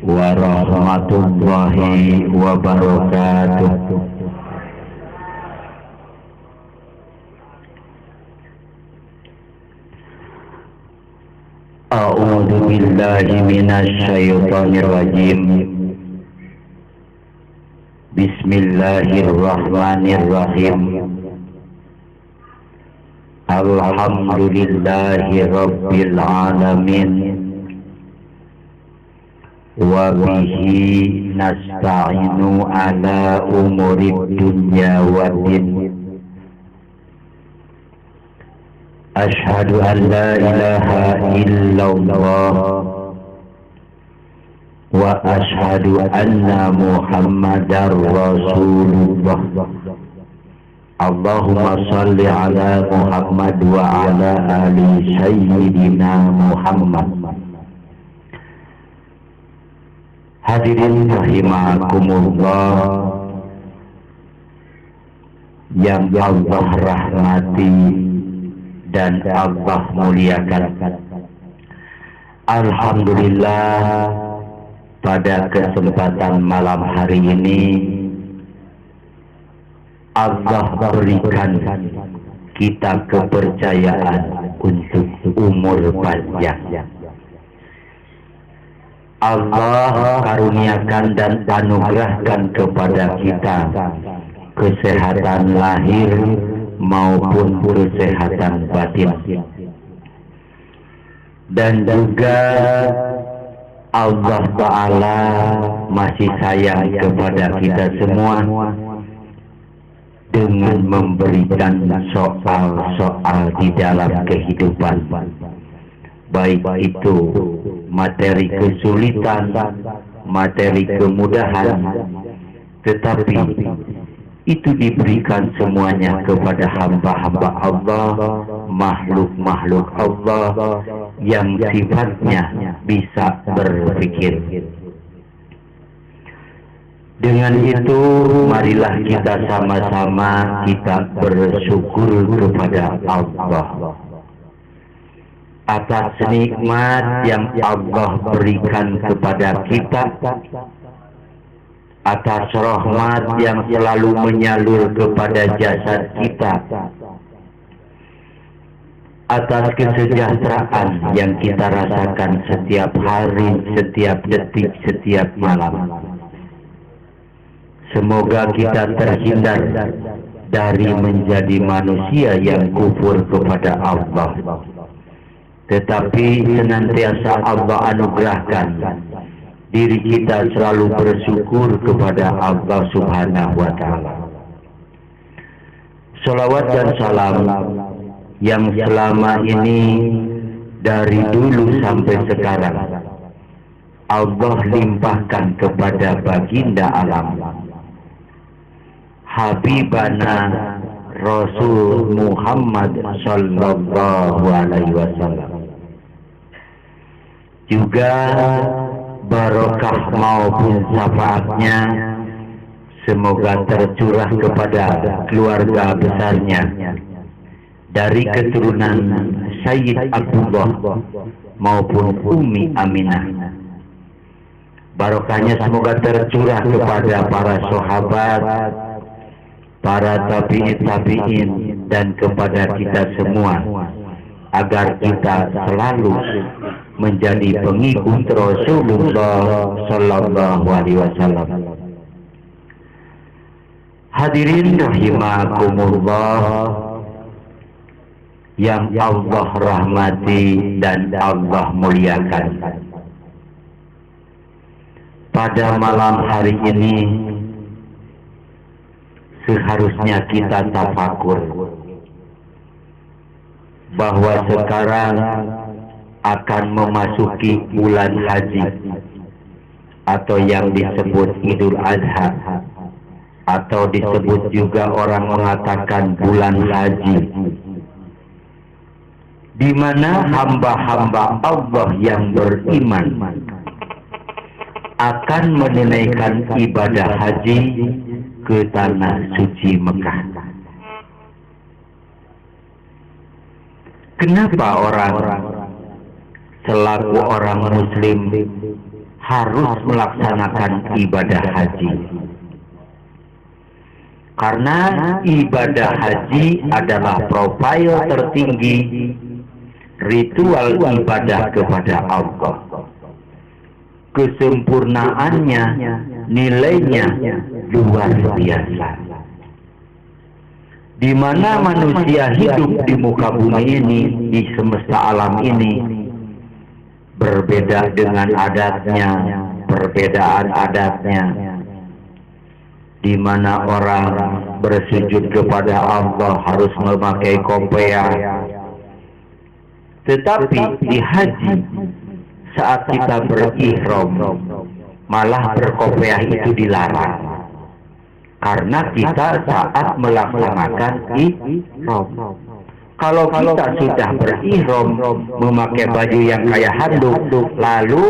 warahmatullahi wabarakatuh. A'udzu billahi minasy syaithanir rajim. Bismillahirrahmanirrahim. Alhamdulillahi rabbil alamin. Wa bihi nasta'inu ala umurid dunya waddin. Ashhadu an la ilaha illallah wa ashhadu anna Muhammadar Rasulullah. Allahumma salli ala Muhammad wa ala ali sayyidina Muhammad. Hadirin rahimakumullah yang Allah rahmati dan Allah muliakan. Alhamdulillah, pada kesempatan malam hari ini Allah berikan kita kepercayaan untuk umur panjang. Allah karuniakan dan anugerahkan kepada kita kesehatan lahir maupun kesehatan batin, dan juga Allah Ta'ala masih sayang kepada kita semua dengan memberikan soal-soal di dalam kehidupan, baik itu materi kesulitan, materi kemudahan, tetapi itu diberikan semuanya kepada hamba-hamba Allah, makhluk-makhluk Allah yang sifatnya bisa berpikir. Dengan itu, marilah kita sama-sama kita bersyukur kepada Allah atas nikmat yang Allah berikan kepada kita, atas rahmat yang selalu menyalur kepada jasad kita, atas kesejahteraan yang kita rasakan setiap hari, setiap detik, setiap malam. Semoga kita terhindar dari menjadi manusia yang kufur kepada Allah, tetapi senantiasa Allah anugerahkan diri kita selalu bersyukur kepada Allah Subhanahu wa Ta'ala. Salawat dan salam yang selama ini dari dulu sampai sekarang Allah limpahkan kepada baginda alam, Habibana Rasul Muhammad sallallahu alaihi wasallam. Juga barokah maupun syafaatnya semoga tercurah kepada keluarga besarnya dari keturunan Sayyid Abdullah maupun Ummi Aminah. Barokahnya semoga tercurah kepada para sahabat, para tabi'in dan kepada kita semua, agar kita selalu menjadi pengikut Rasulullah sallallahu alaihi wasallam. Hadirin rahimakumullah yang Allah rahmati dan Allah muliakan. Pada malam hari ini seharusnya kita tafakur bahwa sekarang akan memasuki bulan haji atau yang disebut Idul Adha, atau disebut juga orang mengatakan bulan haji, di mana hamba-hamba Allah yang beriman akan menunaikan ibadah haji ke tanah suci Mekah. Kenapa orang selaku orang muslim harus melaksanakan ibadah haji. Karena ibadah haji adalah profil tertinggi ritual ibadah kepada Allah. Kesempurnaannya, nilainya luar biasa. Di mana manusia hidup di muka bumi ini, di semesta alam ini, berbeda dengan adatnya, perbedaan adatnya. Di mana orang bersujud kepada Allah harus memakai kopiah. Tetapi di haji, saat kita berihram, malah berkopiah itu dilarang. Karena kita saat melaksanakan ihram. Kalau kita sudah berihram, memakai baju yang kayak handuk, lalu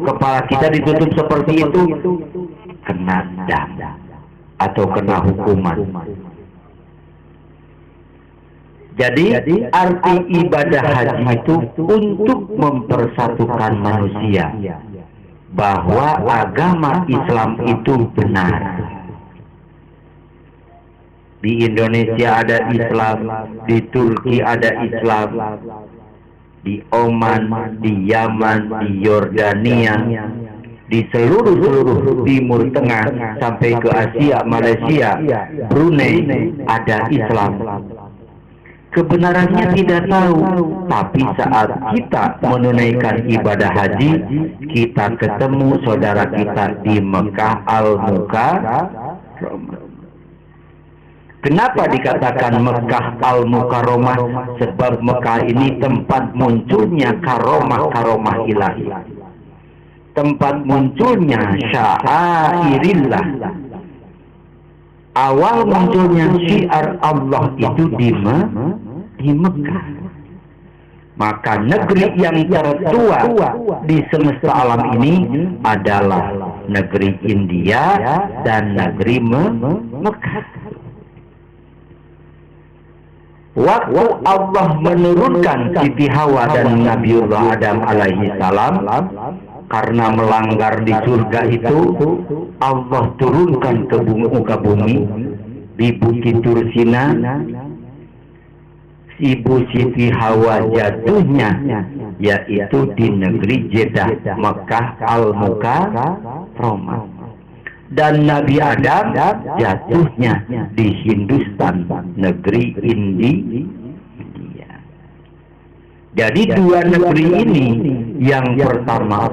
kepala kita ditutup seperti itu, kena dam atau kena hukuman. Jadi arti ibadah haji itu untuk mempersatukan manusia, bahwa agama Islam itu benar. Di Indonesia ada Islam, di Turki ada Islam, di Oman, di Yaman, di Yordania, di seluruh Timur Tengah sampai ke Asia, Malaysia, Brunei ada Islam. Kebenarannya tidak tahu, tapi saat kita menunaikan ibadah haji, kita ketemu saudara kita di Mekah Al-Mukarramah. Kenapa dikatakan Mekah Al-Mukarramah? Sebab Mekah ini tempat munculnya karomah-karomah ilahi, tempat munculnya syairillah. Awal munculnya syiar Allah itu di Mekah. Maka negeri yang tertua di semesta alam ini adalah negeri India dan negeri Mekah. Waktu Allah menurunkan Siti Hawa dan Nabiullah Adam alaihi salam, karena melanggar di surga itu, Allah turunkan ke muka bumi di Bukit Tursina. Ibu Siti Hawa jatuhnya yaitu di negeri Jeddah, Mekah Al-Mukarramah. Dan Nabi Adam jatuhnya di Hindustan, negeri India. Jadi dua negeri ini, yang pertama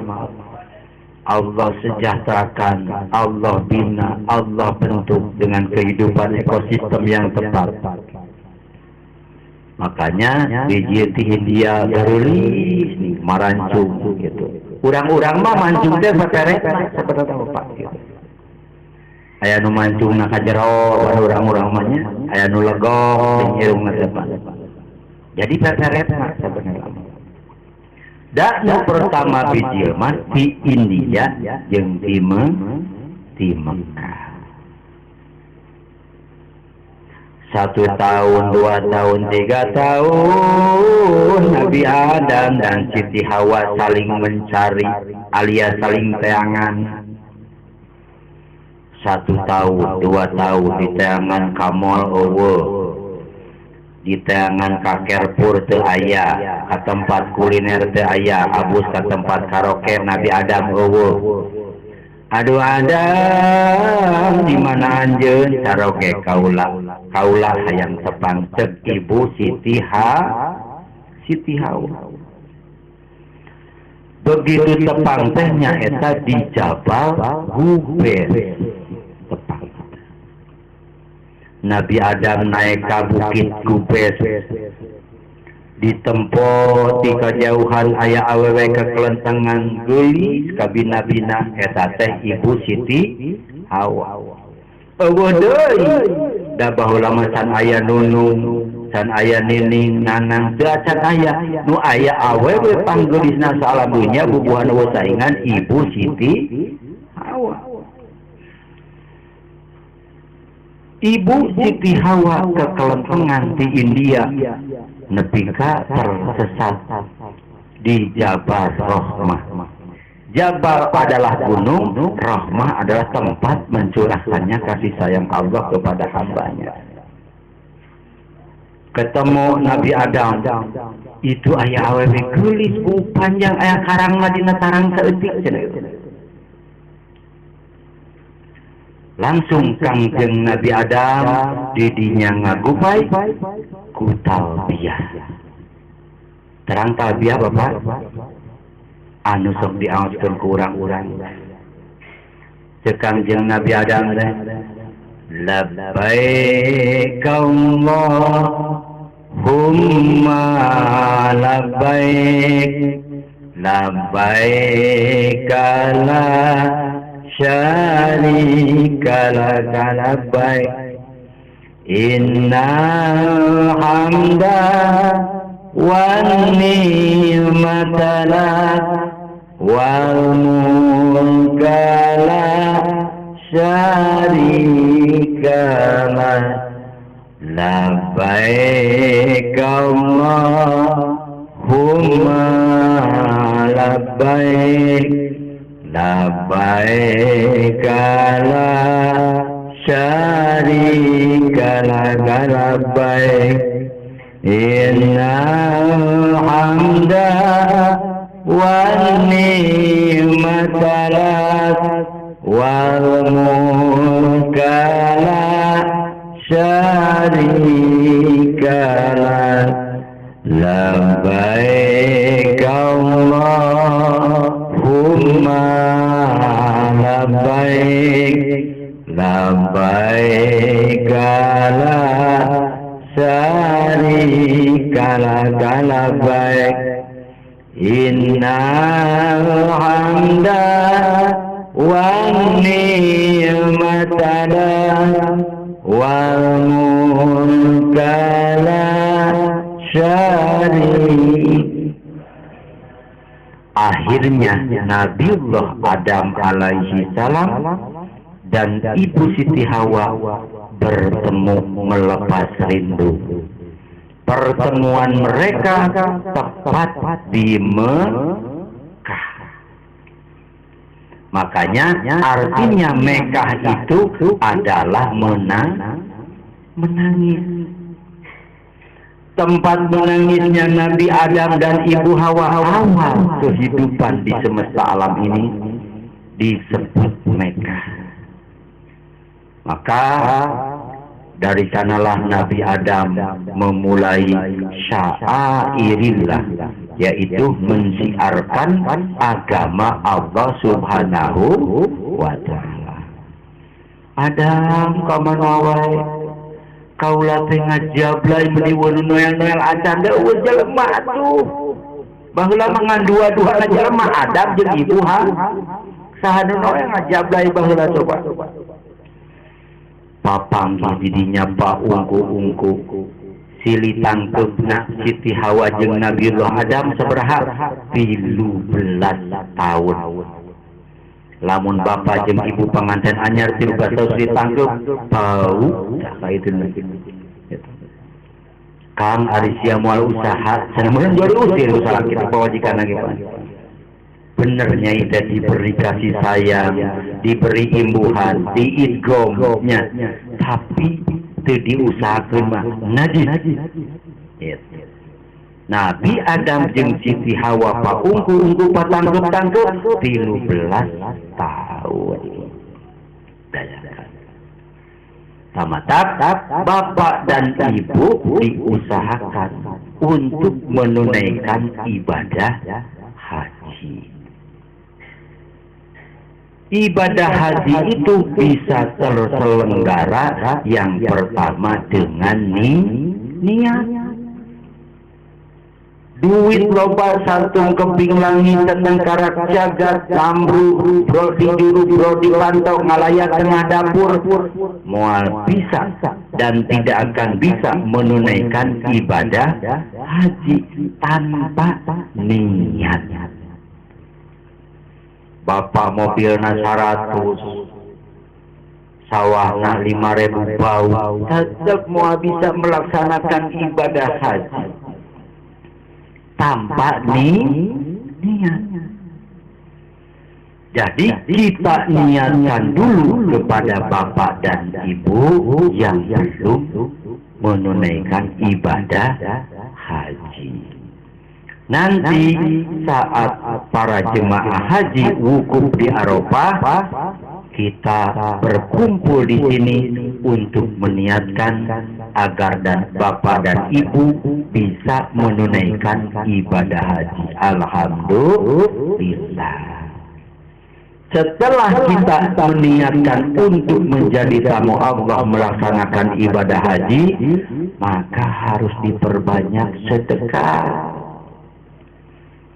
Allah sejahterakan, Allah bina, Allah bentuk dengan kehidupan ekosistem yang tepat. Makanya di India berulis marancung gitu. Urang-urang mah mancung teh saperek seperti apa gitu. Aya nu mancung na ka jero urang-urang mah nya, aya nu legok jeung irungna teh. Jadi saperek mah sebenarnya. Dan yang pertama bijil mah di India jeung di Mekah. 1 tahun, 2 tahun, 3 tahun Nabi Adam dan Siti Hawa saling mencari alias saling teangan. 1 tahun, 2 tahun di teangan kamol eueuh, di teangan kakerpur teu aya, ka tempat kuliner teu aya, abus ka tempat karaoke Nabi Adam eueuh. Aduh Adam, di mana anjeun? Karaoke kaula hayang tepang cek Ibu Siti Hawa. Begitu tepang tehnya eta di Jabal Gubes. Tepang. Nabi Adam naik ke Bukit Gubes. Ditempo di kejauhan aya awewe kekelentengan geulis kabina-bina eta teh Ibu Siti Hawa. Eueuh deui da baheula mah can aya nunung, can aya nining, nanang, teu acan aya. Nu aya awewe panggeulisna salam dunya bubuhan eueuh saingan Ibu Siti Hawa. Ibu Siti Hawa kekelentengan di India, nepi ka tersesat di Jabal Rahmah. Jabal adalah gunung, rahmah adalah tempat mencurahkannya kasih sayang Allah kepada hambanya. Ketemu Nabi Adam, itu ayah awewe gelis panjang ayah karang dina tarang saeutik cenah. Langsung kangjeng Nabi Adam didinya ngagupai ku talbiyah. Terang talbiyah Bapak anu sok diaoskeun ku urang-urang. Cek kangjeng Nabi Adam teh labbaik Allahumma labbaik labbaik la syarika laka labbaik innal hamda wan ni'mata lak wal mulka la syarika lak labbaik Allahumma labbaik labbaik la syarika laka labbaik innal hamda wan ni'mata lak wal mulka la syarika lak labbaik Allahumma labbaik labbaik la syarika laka labbaik innal hamda wan ni'mata lak wal mulka la syarika. Akhirnya Nabiullah Adam alaihi salam dan Ibu Siti Hawa bertemu melepas rindu. Pertemuan mereka tepat di Mekah. Makanya artinya Mekah itu adalah menangis. Tempat menangisnya Nabi Adam dan Ibu Hawa awal kehidupan di semesta alam ini disebut Mekah. Maka dari sanalah Nabi Adam memulai sya'airillah, yaitu mensiarkan agama Allah Subhanahu wa Ta'ala. Adam kamana wae kaula teh ngajablay meuli noel-noel acan deui jelema atuh. Baheula mah dua-dua jelema Adam jeung Ibu saha nu noel ngajablay baheula coba. Papanggih didinya Pak ungku-ungku silih tangkeupna Siti Hawa jeung Nabiullah Adam sabaraha 13 tahun. Lamun bapak jeung ibu pengantin anyar 13 tahun ditangkep bau cak itu lagi. Kang ari sia moal usaha sanemeun jadi usir usaha kita pawajikan lagi Pak. Bener Nyai teh diberi kasih sayang, diberi imbuhan, diidgomnya, tapi teu diusahakeun mah najis. Nabi Adam jeung Siti Hawa paungku-ungku patangkep-tangkep 13 tahun. Dayakan. Tamatap bapak dan ibu diusahakan untuk menunaikan ibadah haji. Ibadah haji itu bisa terselenggara yang pertama dengan niat. Duit loba santung keping langit tentang karak jagat lamru brodi juru brodi pantau ngalayak tengah dapur moal bisa dan tidak akan bisa menunaikan ibadah haji tanpa niat. Bapak mobilna 100 sawahna 5.000 bau tetap moal bisa melaksanakan ibadah haji tanpa niat. Jadi kita niatkan dulu kepada bapak dan ibu yang belum menunaikan ibadah haji. Nanti saat para jemaah haji wukuf di Arafah, kita berkumpul di sini untuk meniatkan agar dan bapak dan ibu bisa menunaikan ibadah haji. Alhamdulillah. Setelah kita meniatkan untuk menjadi tamu Allah melaksanakan ibadah haji, maka harus diperbanyak sedekah.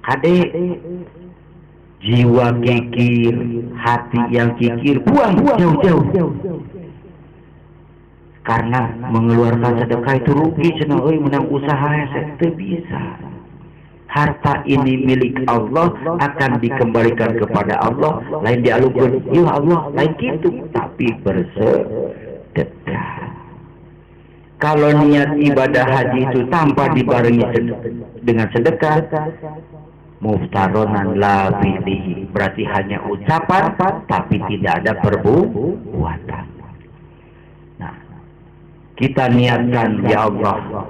Adik, jiwa kikir, hati yang kikir, buang jauh-jauh. Karena mengeluarkan sedekah itu rugi, cenah euy menang usaha itu bisa. Harta ini milik Allah, akan dikembalikan kepada Allah, lain dialungkeun ya Allah, lain gitu, tapi bersedekah. Kalau niat ibadah haji itu tanpa dibarengi dengan sedekah, muftaronan la fihi, berarti hanya ucapan tapi tidak ada perbuatan. Nah, kita niatkan, ya Allah,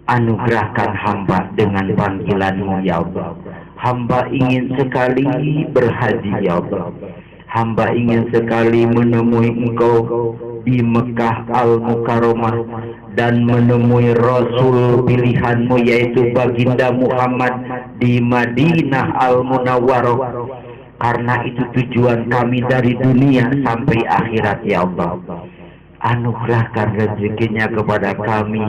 anugerahkan hamba dengan panggilan-Mu, ya Allah. Hamba ingin sekali berhaji, ya Allah. Hamba ingin sekali menemui Engkau di Mekah Al-Mukarramah dan menemui Rasul pilihan-Mu, yaitu Baginda Muhammad di Madinah Al-Munawwarah. Karena itu tujuan kami dari dunia sampai akhirat, ya Allah. Anugerahkan rezekinya kepada kami,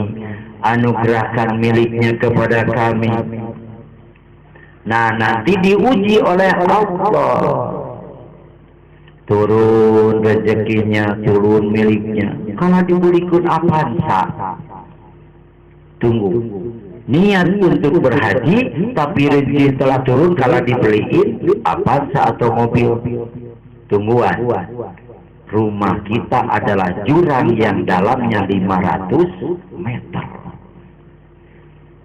anugerahkan miliknya kepada kami. Nah, nanti diuji oleh Allah. Turun rezekinya, turun miliknya. Kalau dibelikan avanza, tunggu. Niat untuk berhaji, tapi rezeki telah turun kalau dibeliin avanza atau mobil. Tungguan. Rumah kita adalah jurang yang dalamnya 500 meter.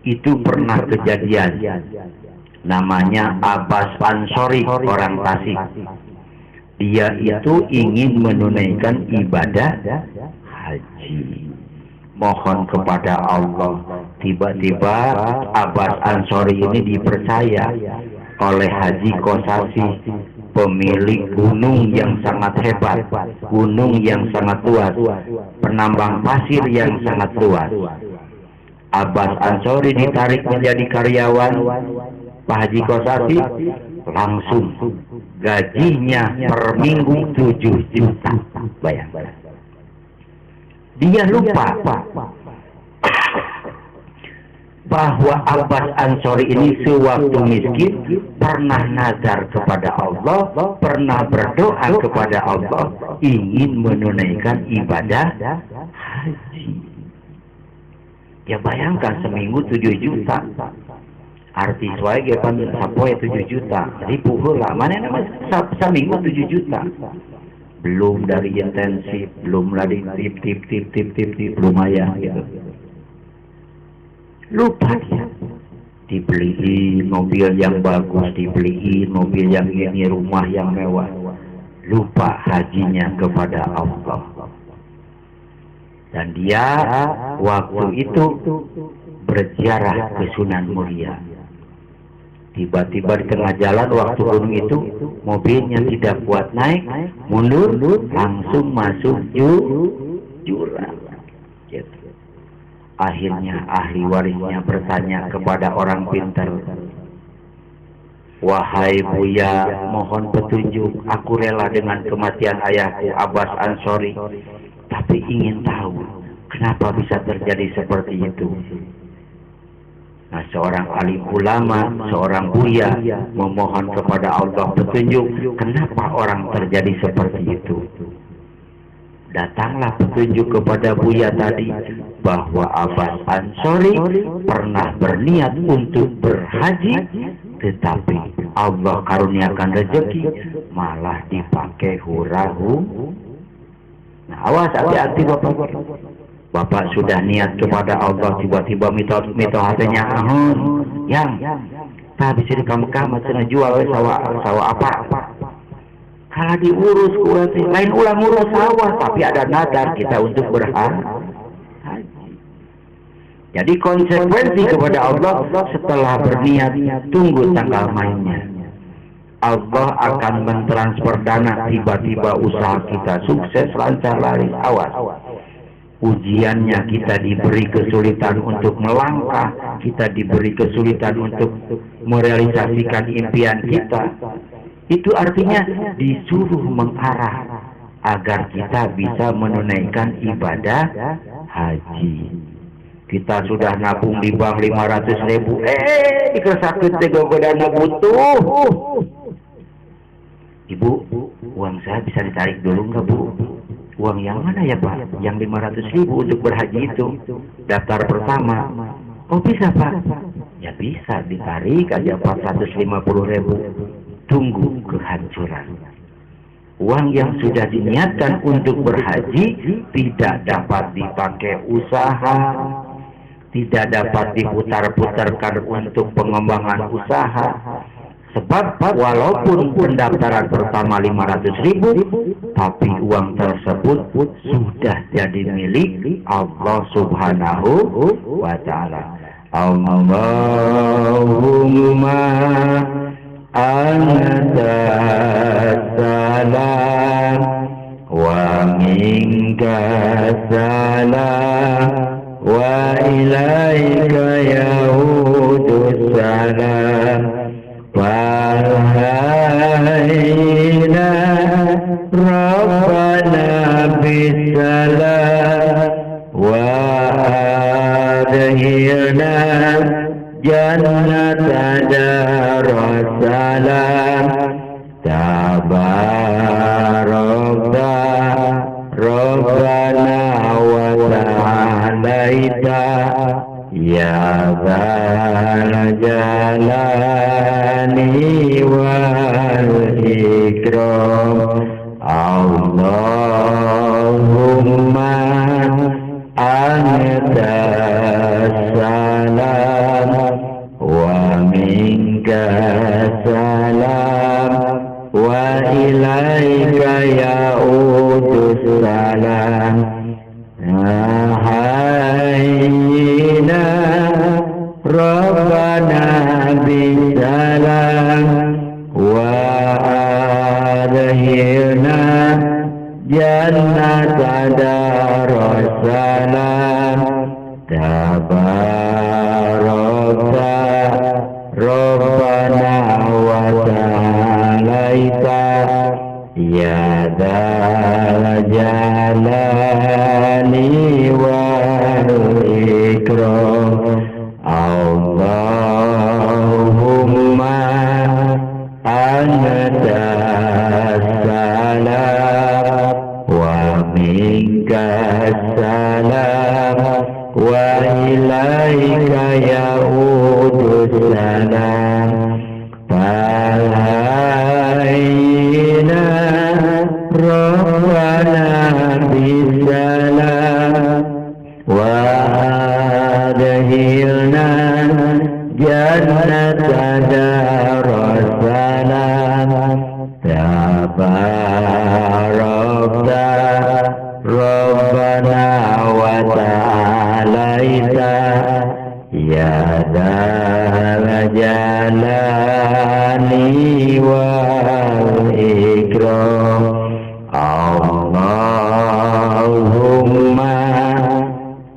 Itu pernah kejadian. Namanya Abbas Ansori, orang Tasik. Dia itu ingin menunaikan ibadah haji. Mohon kepada Allah. Tiba-tiba Abbas Ansori ini dipercaya oleh Haji Kosasi, pemilik gunung yang sangat hebat, gunung yang sangat luas, penambang pasir yang sangat luas. Abbas Ansori ditarik menjadi karyawan Pak Haji Kosasi, langsung gajinya per minggu 7 juta. Bayangkan. Dia lupa bahwa Abbas Ansori ini sewaktu miskin pernah nazar kepada Allah, pernah berdoa kepada Allah, ingin menunaikan ibadah haji. Ya bayangkan, seminggu 7 juta. Artis wae ge pan sapoe 7 juta. Dipuhul lah, mana nama seminggu 7 juta. Belum dari intensif, belum lagi tip, lumayan gitu. Lupa dia. Dibeliin mobil yang bagus, dibeliin mobil yang ini, rumah yang mewah. Lupa hajinya kepada Allah. Dan dia waktu itu berziarah ke Sunan Muria. Tiba-tiba di tengah jalan waktu gunung itu, mobilnya tidak kuat naik, mundur, langsung masuk jurang. Gitu. Akhirnya ahli warisnya bertanya kepada orang pintar, "Wahai Buya, mohon petunjuk. Aku rela dengan kematian ayahku Abbas Ansori, tapi ingin tahu kenapa bisa terjadi seperti itu." Nah, seorang alim ulama, seorang buya memohon kepada Allah petunjuk, kenapa orang terjadi seperti itu. Datanglah petunjuk kepada buya tadi bahwa Abbas Ansori pernah berniat untuk berhaji, tetapi Allah karuniakan rezeki malah dipakai hura-hura. Nah, awas, hati-hati Bapak. Bapak sudah niat kepada Allah, tiba-tiba mito hatinya yang tak bisa di Mekah macam jual sawah apa kalau diurus kurang lain ulang urus sawah, tapi ada nadar kita untuk berhaji. Jadi konsekuensi kepada Allah setelah berniat, tunggu tanggal mainnya. Allah akan mentransfer dana, tiba-tiba usaha kita sukses, lancar, laris, awas. Ujiannya kita diberi kesulitan untuk melangkah, kita diberi kesulitan untuk merealisasikan impian kita. Itu artinya disuruh mengarah agar kita bisa menunaikan ibadah haji. Kita sudah nabung di bank 500.000, dikesakin tegak dana butuh. Ibu, uang saya bisa ditarik dulu nggak Bu? Uang yang mana ya Pak? Yang 500.000 untuk berhaji itu, daftar pertama. Oh bisa Pak? Ya bisa, ditarik aja 450.000. Tunggu kehancuran. Uang yang sudah diniatkan untuk berhaji tidak dapat dipakai usaha, tidak dapat diputar-putarkan untuk pengembangan usaha. Sebab walaupun pendaftaran pertama 500.000, tapi uang tersebut sudah jadi milik Allah Subhanahu wa Ta'ala. Allahumma anta salam wa minka salam wa ilaika ya'udus salam fahayna rabbana bisalam wa adhirna jannata darussalam tabarakta rabbana wa ta'alaita ya dzal jalali wal ikram. Allahumma anta salam wa minka salam wa ilaika ya'udus salam. Hayina rabbana bisalam wa adhirna jannata darussalam tabarakta rabbana wa ta'alaita ya dzal jalali wal ikram. Allahumma anta salam wa minka salam wa ilaika ya'udus salam fahayna rabbana bisalam wa adhirna jannata darussalam tabarakta rabbana wa ta'alaita ya dzal jalali wal ikram. Allahumma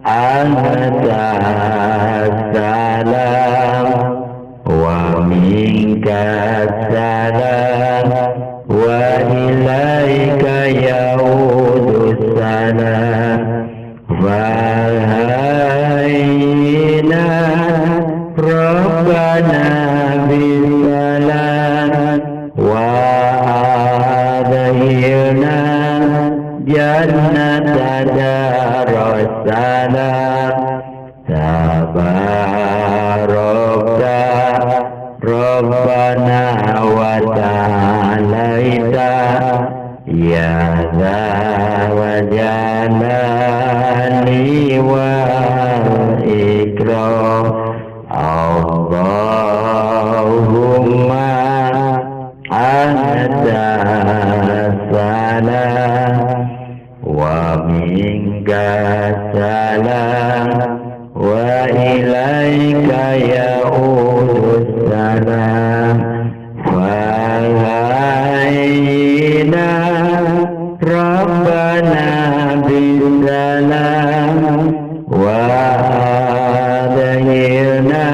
anta salam wa minka salam wa ilaika ya'udus salam fahayna rabbana bisalam wa adhirna jannata darussalam tabarakta rabbana wa ta'alaita ya dzal jalali wal ikram. Allahumma salam wa minka salam wa ilaika ya'udus salam fa'aina rabbana bisalam wa adhirna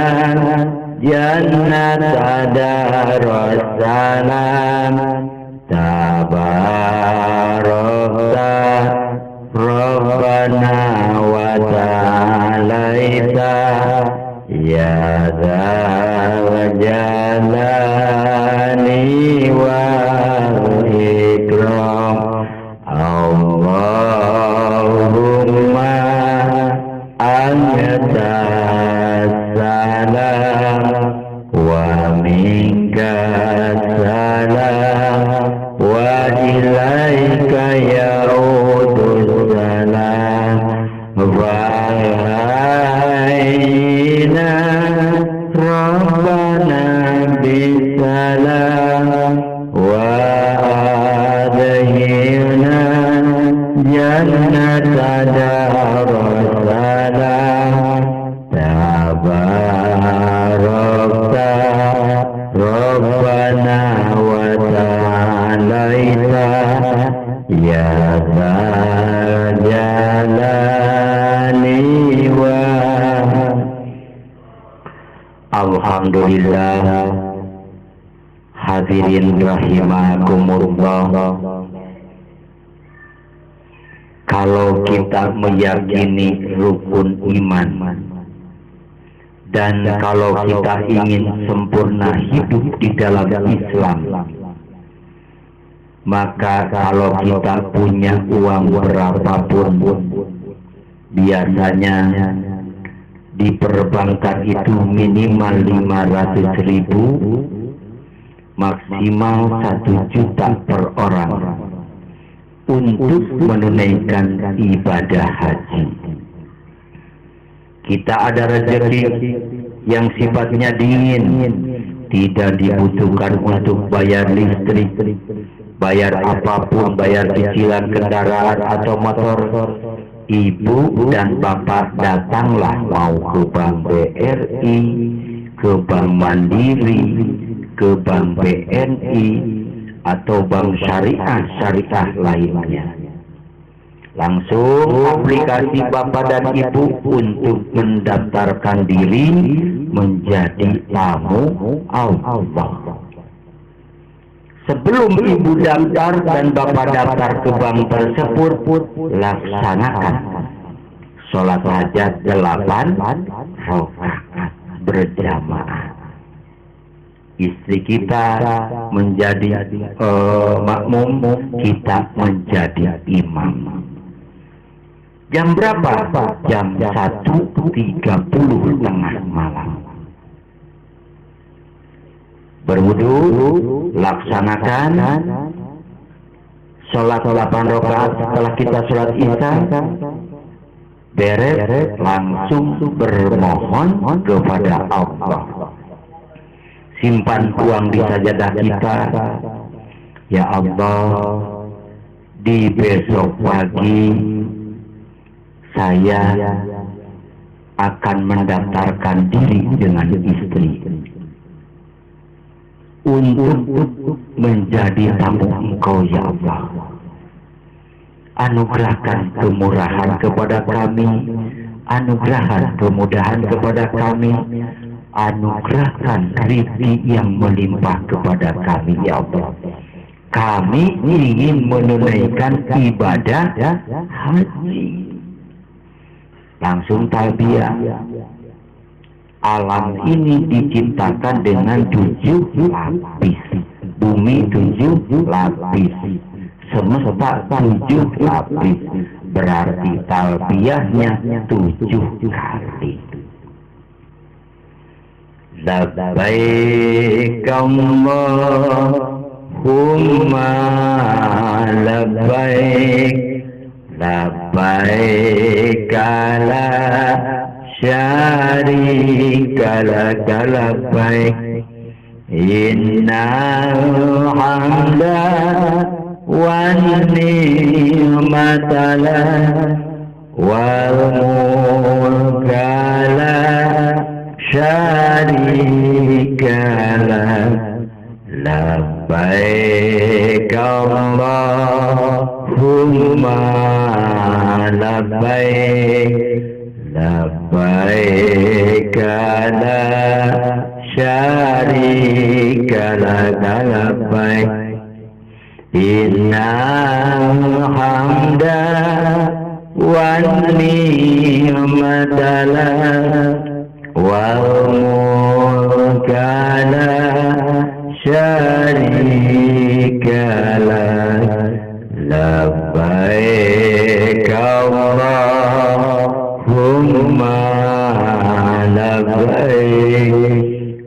jannata darussalam tabarakta rabbana wa ta'alaita ya dzal jalali wal ikram Allahumma anta salam wa minka salam wa ilaika ya'udus salam wa'aina rabbana bisalam wa adhirna jannata darussalam tabarakta rabbana wa ta'alaita ya dzal jalali wa alhamdulillah. Hadirin rahimakumullah, kalau kita meyakini rukun iman dan kalau kita ingin sempurna hidup di dalam Islam, maka kalau kita punya uang berapapun, biasanya di perbankan itu minimal 500.000, maksimal 1 juta per orang untuk menunaikan ibadah haji. Kita ada rezeki yang sifatnya dingin, tidak dibutuhkan untuk bayar listrik, bayar apapun, bayar cicilan kendaraan atau motor. Ibu dan bapak datanglah, mau ke Bank BRI, ke Bank Mandiri, ke Bank BNI, atau bank syariah lainnya. Langsung aplikasi bapak dan ibu untuk mendaftarkan diri menjadi tamu Allah. Sebelum ibu daftar dan bapak daftar ke bank tersebut, laksanakan sholat hajat 8 rakaat berjamaah. Istri kita menjadi makmum, kita menjadi imam. Jam berapa? Jam 1.30 tengah malam. Berwudu, laksanakan sholat 8 rakaat. Setelah kita sholat isya, beres, langsung bermohon kepada Allah. Simpan uang di sajadah kita. Ya Allah, di besok pagi saya akan mendaftarkan diri dengan istri untuk menjadi tamu Engkau, ya Allah. Anugerahkan kemurahan kepada kami, anugerahkan kemudahan kepada kami, anugerahkan rezeki yang melimpah kepada kami, ya Allah. Kami ingin menunaikan ibadah haji. Langsung talbiyah. Alam ini diciptakan dengan 7 lapis, bumi 7 lapis, semesta 7 lapis, berarti talbiyahnya 7 kali. Labbaik Allahumma labbaik, labbaik la syarika laka labbaik, Innal hamda wan ni'mata wal mulka la syarika lah. Labbaik Allahumma labbaik, labbaik la syarika laka labbaik. Innal hamda wan ni'mata wal mulka la syarika lak. Labbaik Allahumma labbaik,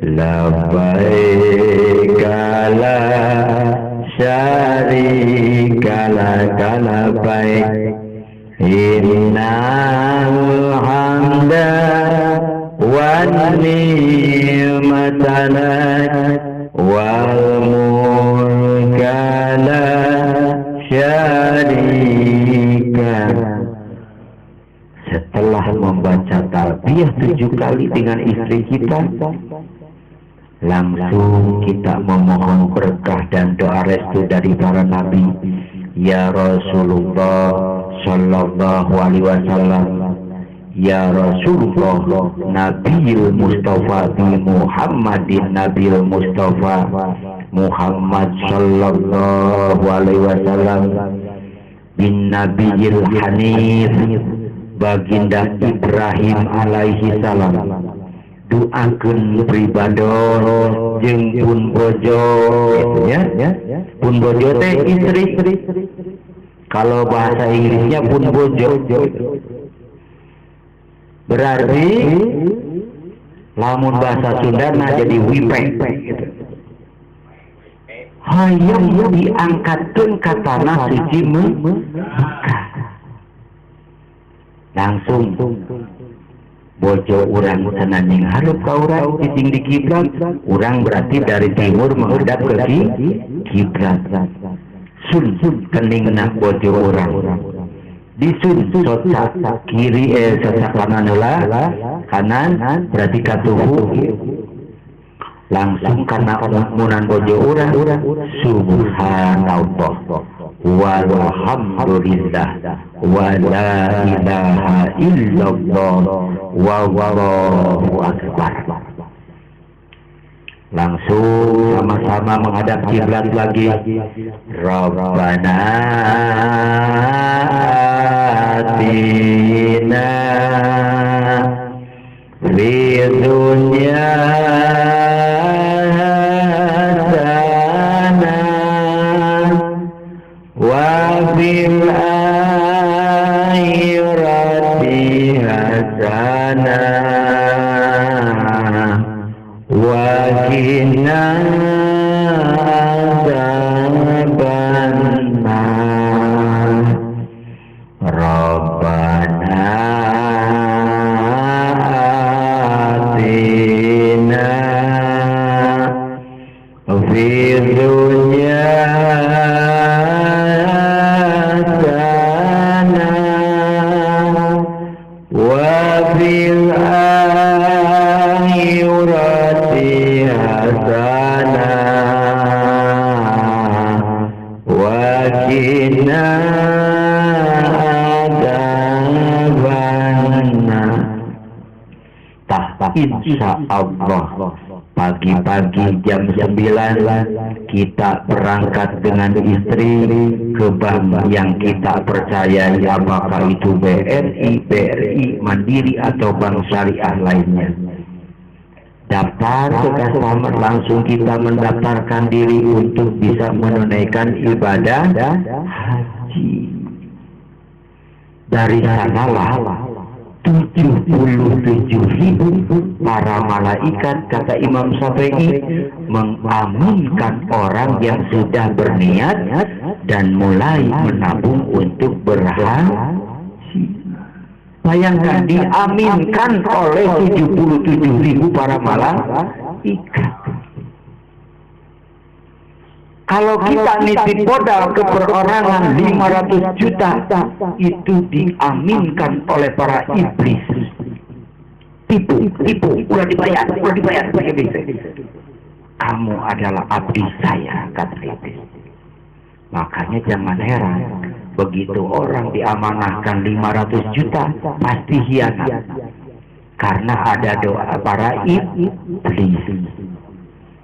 labbaik la syarika lak labbaik. Innal hamda wan ni'mata wal mulka la syarika. Setelah membaca talbiyah 7 kali dengan istri kita, langsung kita memohon berkah dan doa restu dari para nabi. Ya Rasulullah sallallahu alaihi wasallam, ya Rasulullah Nabiul Mustafa bi Muhammadin Nabiul Mustafa Muhammad sallallahu alaihi wasallam bin Nabiil Hanif baginda Ibrahim alaihi salam. Doakeun pribadon jeung pun bojo ya. Pun bojo teh istri. Kalau bahasa Inggrisnya pun bojo. Berarti lamun bahasa Sunda nah jadi wipek gitu. Hayang diangkatkeun ka tanah suci Mekah. Langsung bojo urang sananjing halup ka urang titing di kiblat, urang berarti dari timur menghadap ke kiblat. Sun keningna bojo urang disun soca kiri soca kanan berarti katuhu. Langsung karena munan bojo urang subhanallah walhamdulillah wa la ilaha illallah wallahu akbar. Langsung sama-sama menghadap kiblat lagi. Rabbana atina fid dunya hasanah wa fil akhirati hasanah wa qina adzabannar. Rabbana atina fid dunya hasanah wa fil akhirati hasanah wa qina insya Allah pagi-pagi jam 9 kita berangkat dengan istri ke bank yang kita percayai, apakah itu BNI, BRI, Mandiri atau bank syariah lainnya. Daftar ke customer, langsung kita mendaftarkan diri untuk bisa menunaikan ibadah haji. Dari sanalah 77.000 para malaikat, kata Imam Syafi'i, mengaminkan orang yang sudah berniat dan mulai menabung untuk berhaji. Bayangkan, diaminkan oleh 77.000 para malaikat. Kalau kita nitip modal ke perorangan 500 juta, itu diaminkan oleh para iblis. Tipu, udah dibayar. Kamu adalah abdi saya, kata iblis. Makanya jangan heran, begitu orang diamanahkan 500 juta, pasti hianat. Karena ada doa para iblis.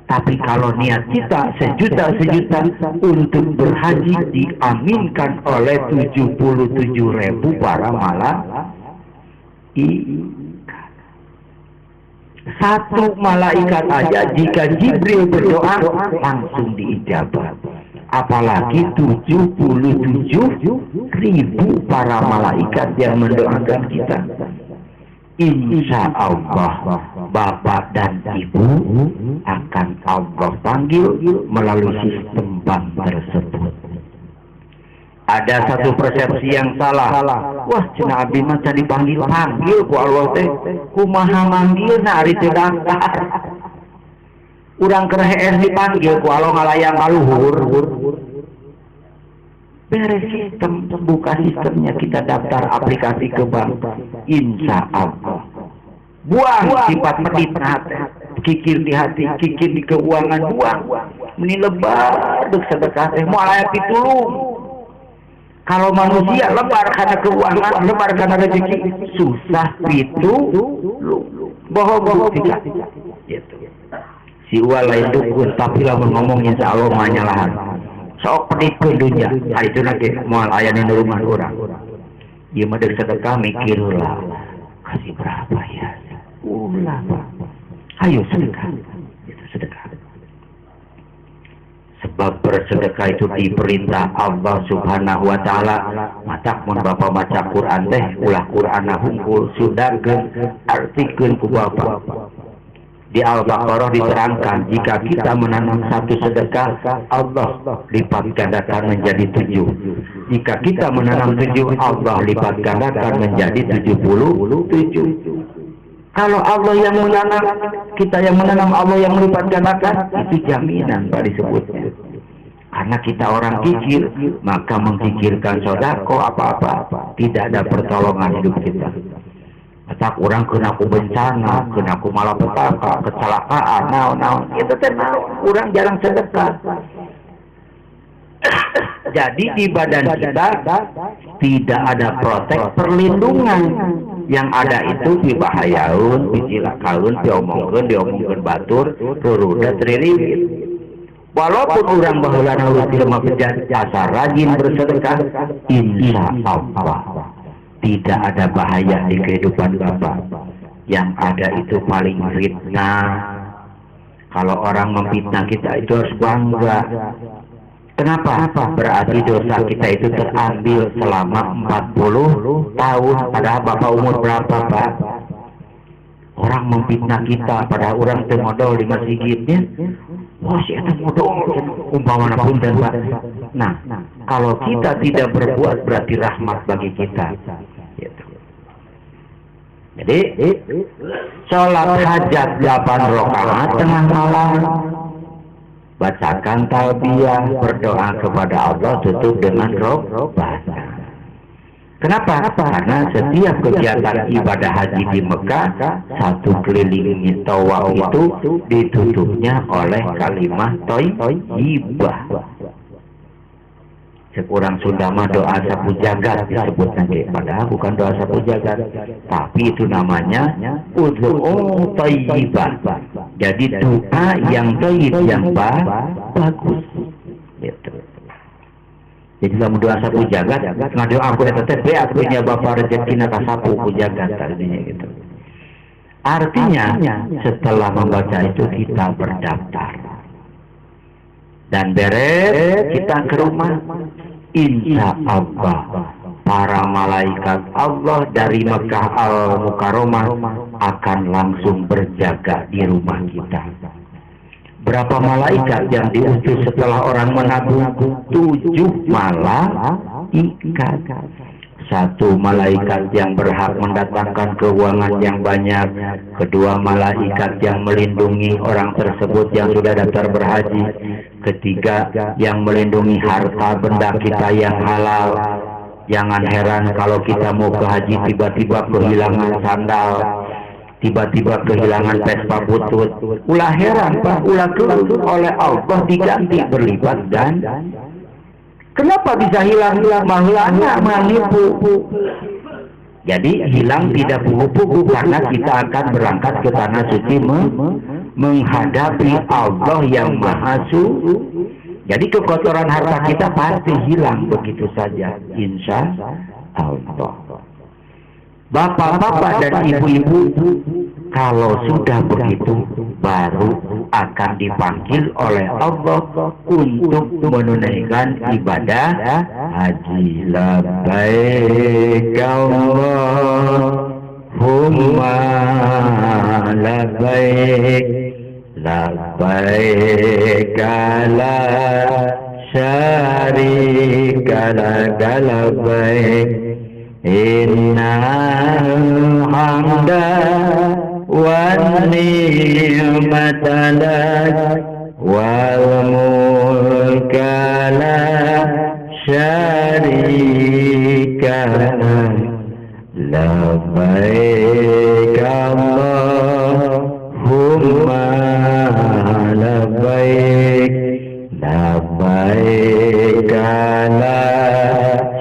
Tapi kalau niat kita sejuta untuk berhaji diaminkan oleh 77.000 para malaikat. Satu malaikat aja jika Jibril berdoa langsung diijabah. Apalagi 77.000 para malaikat yang mendoakan kita. Insya Allah bapak dan ibu akan Allah panggil melalui sistem bank tersebut. Ada satu persepsi yang salah. Wah, cenah abdi mah tadi panggil ku Allah teh kumaha manggilna ari teu daftar. Urang kerehes dipanggil ku Allah ngalayang kaluhur. Beres sistem, buka sistemnya, kita daftar aplikasi ke bank. Insya Allah. Buang sifat medit hati, kikir di hati, kikir di keuangan, buang. Meni lebar duk sedekah teh moal aya pitulung. Kalau manusia lebar karena keuangan, lebar karena rezeki, susah pitulung. Bohong tidak. Gitu. Si walai dukun tapi lamun ngomong insya Allah mah nyalahan. Sok penipu dunia, itu nanti mual ayah di rumah orang. Dia mah dari sedekah mikir lah, kasih berapa ya? Ulah pak, ayo sedekah, itu sedekah. Sebab bersedekah itu diperintah Allah Subhanahu Wa Taala. Matak mun bapak baca Quran teh, ulah Quran hungkul sudah artikeun ku bapak. Di Al-Baqarah diterangkan jika kita menanam satu sedekah, Allah lipat gandakan menjadi 7. Jika kita menanam 7, Allah lipat gandakan menjadi 77. Kalau Allah yang menanam, kita yang menanam, Allah yang melipat gandakan, itu jaminan Pak disebutnya. Karena kita orang kikir, maka mengkikirkan sodako apa-apa, tidak ada pertolongan hidup kita. Tak orang kena ku bencana, kena ku malapetaka, kecelakaan, naon itu teh orang jarang sedekah. Jadi di badan kita tidak ada protek perlindungan. Yang ada itu dibahayaun, dicilakaun, diomongkeun batur, ruruda triliwit. Walaupun orang baheula nuruti lemah pejabat, asal rajin bersedekah, insya Allah tidak ada bahaya di kehidupan bapak. Yang ada itu paling fitnah. Kalau orang memfitnah kita itu harus bangga. Kenapa? Berarti dosa kita itu terambil selama 40 tahun. Padahal bapak umur berapa pak? Orang memfitnah kita, padahal orang temodol di masjidnya. Wah si eta modal umpamana pun dan pak. Nah, kalau kita tidak berbuat berarti rahmat bagi kita. Jadi sholat hajat 8 rakaat tengah malam, bacakan talbiyah, berdoa kepada Allah, tutup dengan robbana. Kenapa? Karena setiap kegiatan ibadah haji di Mekah, satu keliling tawaf itu ditutupnya oleh kalimat thayyibah. Sekurang Sunda mah doa sapu jagat disebut nanti, padahal bukan doa sapu jagat, tapi itu namanya ud'u thayyibah. Jadi doa yang thayyib, yang bagus. Gitu. Jadi dalam doa sapu jagat, ngado aku tetep be akunya bapak rezekina ka sapu ku jagat tadinya gitu. Artinya setelah membaca itu kita berdaftar. Dan beres kita ke rumah, insya Allah para malaikat Allah dari Mekah Al-Mukarramah akan langsung berjaga di rumah kita. Berapa malaikat yang diutus setelah orang menabung? 7 malaikat. Satu, malaikat yang berhak mendatangkan keuangan yang banyak. Kedua, malaikat yang melindungi orang tersebut yang sudah daftar berhaji. Ketiga, yang melindungi harta benda kita yang halal. Jangan heran kalau kita mau ke haji tiba-tiba kehilangan sandal, tiba-tiba kehilangan Vespa butut. Ulah heran Pak, ulah keluar oleh Allah diganti berlipat dan kenapa bisa hilang? Mahlana manipu. Jadi hilang tidak pugu-pugu karena kita akan berangkat ke tanah suci menghadapi Allah yang Maha Suci. Jadi kekotoran harta kita pasti hilang begitu saja, insya Allah. Bapak-bapak dan ibu-ibu, kalau sudah begitu baru akan dipanggil oleh Allah untuk menunaikan ibadah haji. Labbaik Allahumma labbaik, labbaik la syarika laka labbaik, innal hamda wan ni'mata lak wal mulka la syarika lak, labbaik Allahumma labbaik, labbaik la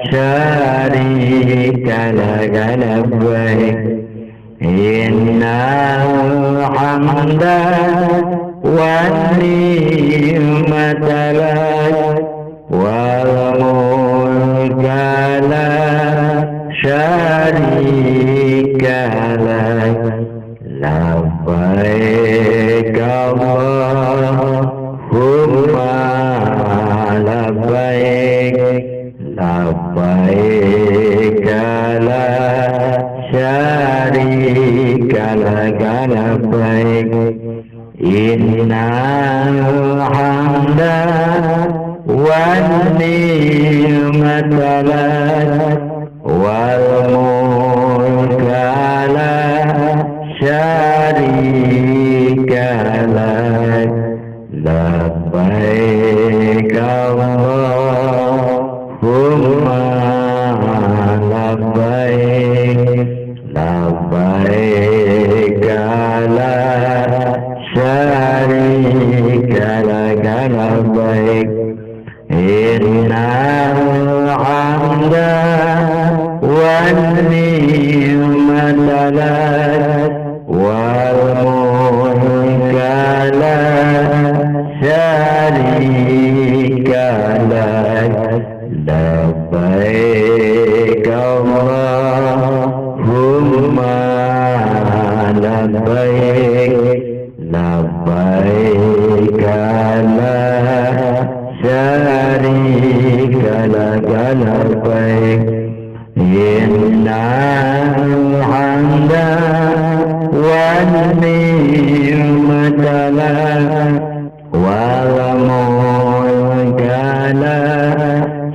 syarika laka labbaik, innal hamda wan ni'mata lak wal mulka la syarika lak, labbaik Allahumma labbaik, labbaik la syarika laka labbaik, innal hamda wan ni'mata lak wal mulka la syarika lak, labbaik Allahumma labbaik, labbaik la syarika laka labbaik, innal hamda wan ni'mata lak wal mulka la syarika lak, labbaik Allahumma labbaik, labbaik la syarika laka labbaik, innal hamda wan ni'mata lak wal mulka la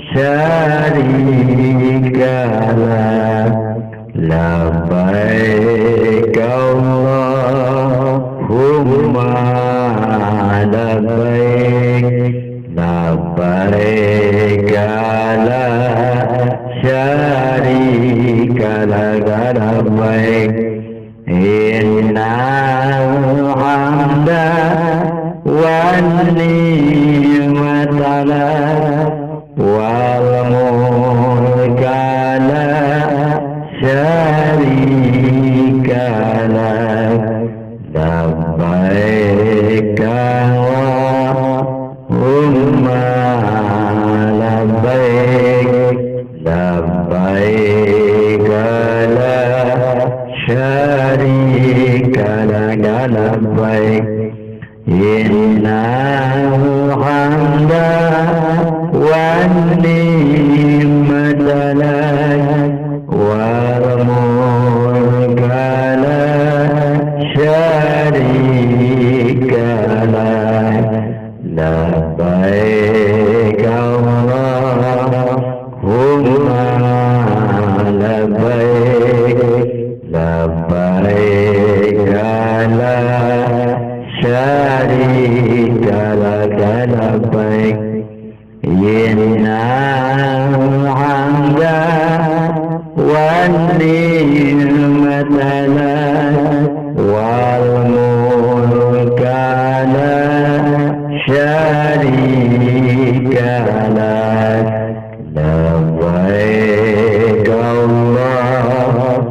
syarika lak, labbaik Allahumma labbaik, labbaik la syarika laka labbaik, innal hamda wan ni'mata lak wal mulka la syarika lak, labbaik Allahumma labbaik, labbaik la syarika laka labbaik, innal hamda wan ni'mata lak wal mulka la syarika lak, labbaik Allahumma innal hamda wan ni'mata wal mulka la syarika lak labbaik Allahumma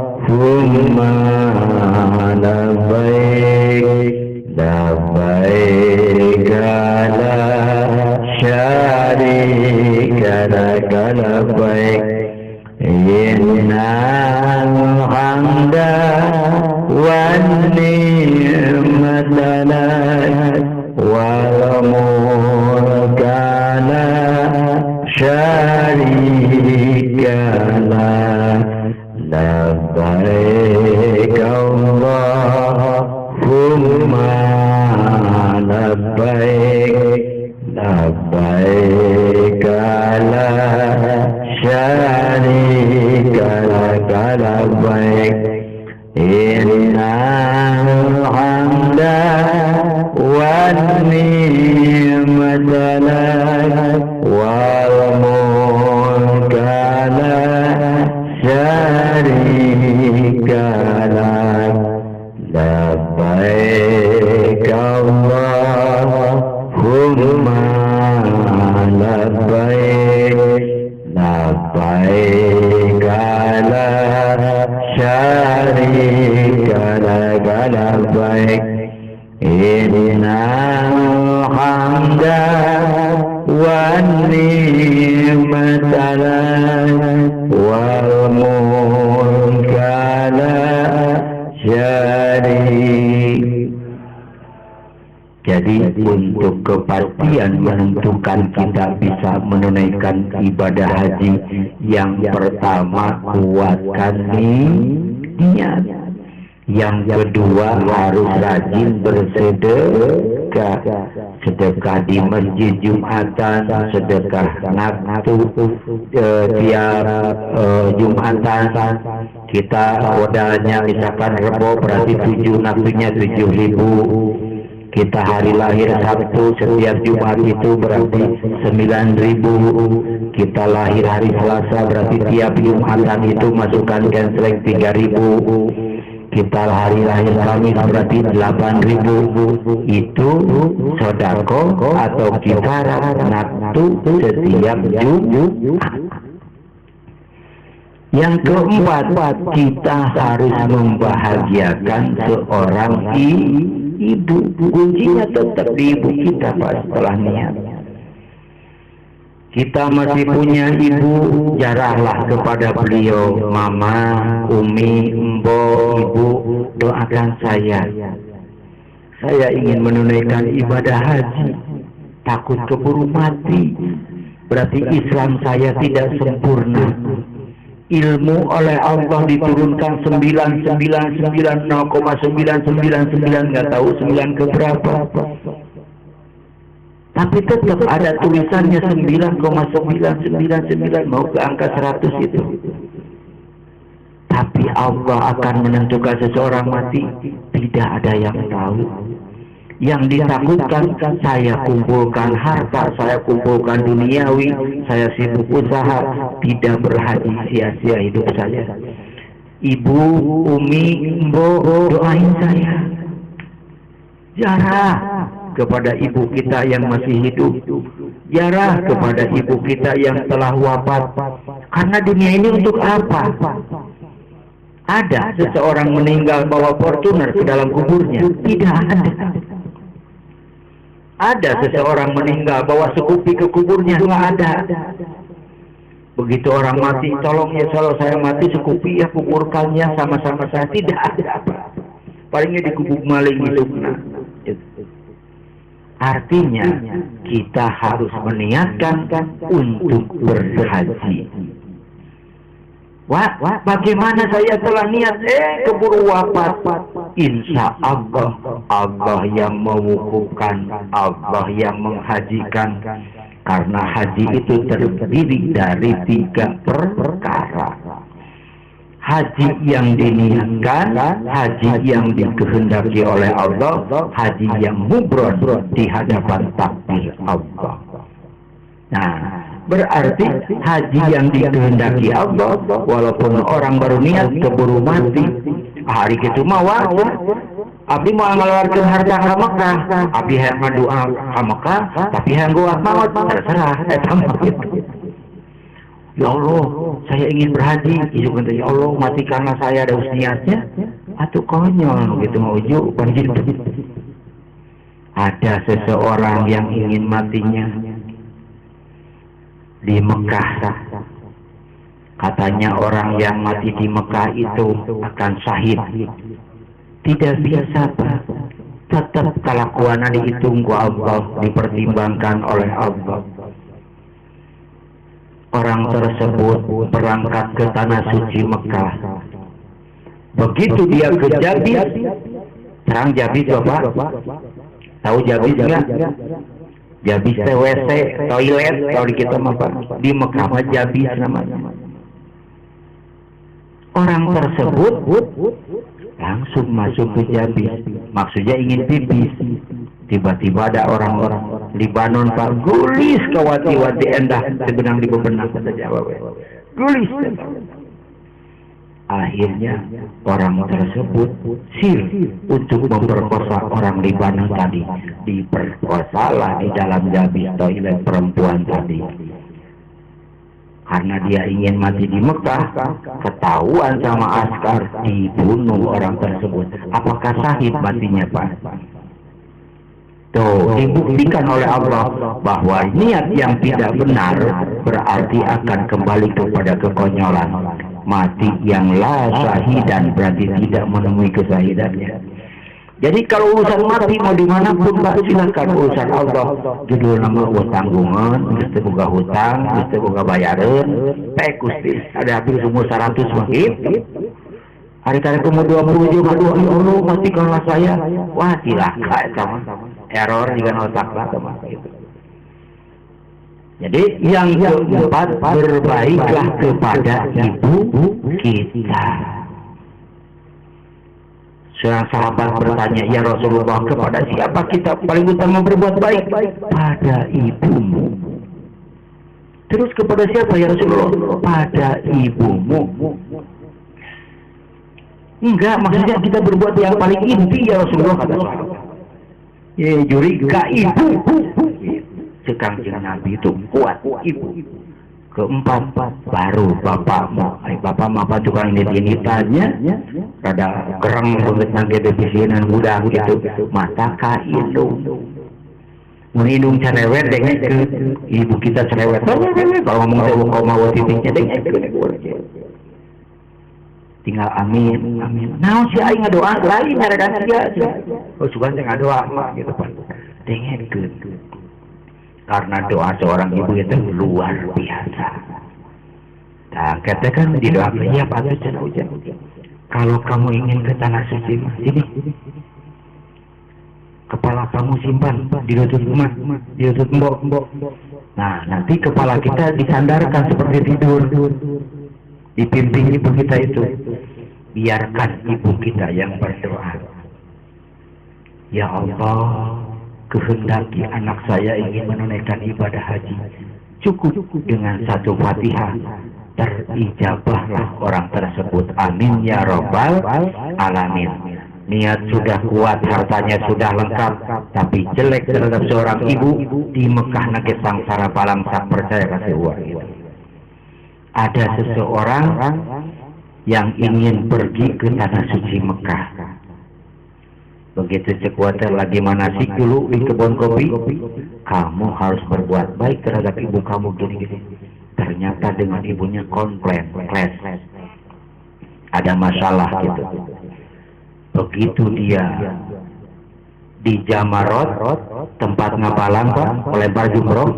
labbaik labbaik la syarika lak labbaik innal hamda wan ni'mata lak wal mulka la syarika lak labbaik Allahumma labbaik labbaik la syarika lak labbaik innal hamda wan ni'mata lak wal mulka la syarika lak labbaik Allahumma labbaik labbaik la syarika lak labbaik innal hamda wan ni'mata lak wal mulka la syarika. Jadi untuk kepastian menentukan kita bisa menunaikan ibadah haji, yang pertama kuatkan niat. Yang kedua harus rajin bersedekah, sedekah di masjid Jumatan, sedekah nafsu tiap Jumatan. Kita modalnya misalkan rebo berarti 7 nafsunya 7.000. Kita hari lahir Sabtu setiap Jumat itu berarti 9.000. Kita lahir hari Selasa berarti tiap Jumatan itu masukkan gensleng 3.000. Kita hari lahir Kamis berarti 8.000. Itu sodako atau kifarat nafsu setiap Jumat. Yang keempat, kita harus membahagiakan seorang ibu. Kuncinya tetap di ibu kita Pak, setelah niat. Kita masih punya ibu, jarahlah kepada beliau, mama, umi, embo, ibu, doakan saya. Saya ingin menunaikan ibadah haji, takut keburu mati. Berarti Islam saya tidak sempurna. Ilmu oleh Allah diturunkan 999 0,999, nggak tahu 9 keberapa. Tapi tetap ada tulisannya 9,999, mau ke angka 100 itu. Tapi Allah akan menentukan seseorang mati, tidak ada yang tahu. Yang ditakutkan, saya kumpulkan harta, saya kumpulkan duniawi, saya sibuk usaha, tidak berhaji, sia-sia hidup saya. Ibu, umi, mbo, doain saya. Jarah kepada ibu kita yang masih hidup, jarah kepada ibu kita yang telah wafat. Karena dunia ini untuk apa? Ada seseorang meninggal bawa Fortuner ke dalam kuburnya? Tidak ada. Ada seseorang meninggal bawa sekupi ke kuburnya? Nggak ada. Begitu orang mati, tolong ya kalau saya mati sekupi ya kuburkannya sama-sama saya. Tidak ada. Palingnya dikubur maling hidup. Artinya kita harus meniatkan untuk berhaji. Wah, bagaimana saya telah niat keburu wafat? Insya Allah, Allah yang mewukufkan, Allah yang menghajikan. Karena haji itu terdiri dari 3 perkara. Haji yang diniatkan, haji yang dikehendaki oleh Allah, haji yang mubron di hadapan takdir Allah. Nah, Berarti haji yang dikehendaki Allah, walaupun orang baru niat keburu mati, hari itu mah wajar. Abdi mau ngeluarkan harta ke Mekah, abdi yang ngedoa ke Mekah, tapi yang gua maut terserah. Gitu. Ya Allah, saya ingin berhaji. Itu kata ya Allah, mati karena saya ada niatnya. Atau konyol gitu mau ujuk gitu. Ada seseorang yang ingin matinya di Mekah. Katanya orang yang mati di Mekah itu akan syahid. Tidak biasa, Pak. Tetap kelakuannya dihitung ku Allah, dipertimbangkan oleh Allah. Orang tersebut berangkat ke tanah suci Mekah. Begitu dia ke Jabis, terang Jabis Bapak, tahu Jabis enggak? Jabis WC, toilet, kalau di kita Bapak, di Mekah mah Jabis namanya. Orang tersebut langsung masuk ke Jabis, maksudnya ingin pipis. Tiba-tiba ada orang-orang Libanon Pak, gulis ke wati-wati endah sebenang di bebenang kata Jawa, gulis. Akhirnya orang tersebut sir untuk memperkosa orang Libanon tadi, diperkosalah di dalam Jabis toilet perempuan tadi. Karena dia ingin mati di Mekah, ketahuan sama askar, dibunuh orang tersebut. Apakah sahid matinya Pak? Tuh, dibuktikan oleh Allah bahwa niat yang tidak benar berarti akan kembali kepada kekonyolan. Mati yang la syahidan berarti tidak menemui kesahidannya. Jadi kalau urusan mati mau dimanapun Pak, silakan urusan Allah. Judul nama tanggungan, mesti buka hutang, mesti buka bayaran. Gusti, ada habis umur 100 makin. Hari-hari umur 20 juga aduh ya Allah mati kalau saya. Wah cilaka sama error dengan otak lah teman gitu. Jadi yang keempat, berbaiklah kepada ibu kita. Seorang sahabat bertanya, ya Rasulullah, kepada siapa kita paling utama berbuat baik? Pada ibumu. Terus kepada siapa ya Rasulullah? Pada ibumu. Enggak, maksudnya kita berbuat yang paling inti ya Rasulullah, kata sahabat. Ya juri ke ibu. Cekang Nabi itu kuat ibu. Keempat, baru bapakmu. Bapak apa tukang ini tanya, rada gereng untuk nangge bebisinan mudah gitu. Mata ka indung. Mun indung cerewet dengek ke ibu kita cerewet. Kalau ngomong saya kau mau titiknya dengek ke. Tinggal amin, amin. Nah si aing ngadoa lain nyarakan dia. Oh sugan teh ngadoa mah gitu Pak. Dengek ke. Karena doa seorang ibu itu luar biasa. Nah, katakan di doa ya Pak Hujan. Kalau kamu ingin ke tanah suci, sini. Kepala kamu simpan di lutut rumah, di lutut mbok. Nah, nanti kepala kita disandarkan seperti tidur di pimpin ibu kita itu. Biarkan ibu kita yang berdoa. Ya Allah, kehendaki anak saya ingin menunaikan ibadah haji. Cukup dengan satu Fatihah, terijabahlah orang tersebut. Amin ya Rabbal Alamin. Niat sudah kuat, hartanya sudah lengkap, tapi jelek terhadap seorang ibu di Mekah nage sangsara palang sak percaya kasih uang itu. Ada seseorang yang ingin pergi ke tanah suci Mekah. Begitu sekuatir lagi manasik dulu di kebun kopi, kamu harus berbuat baik terhadap ibu kamu gini-gini. Ternyata dengan ibunya komplain, kles, ada masalah gitu. Begitu dia di Jamarot, tempat ngapalan Pak, melempar jumroh,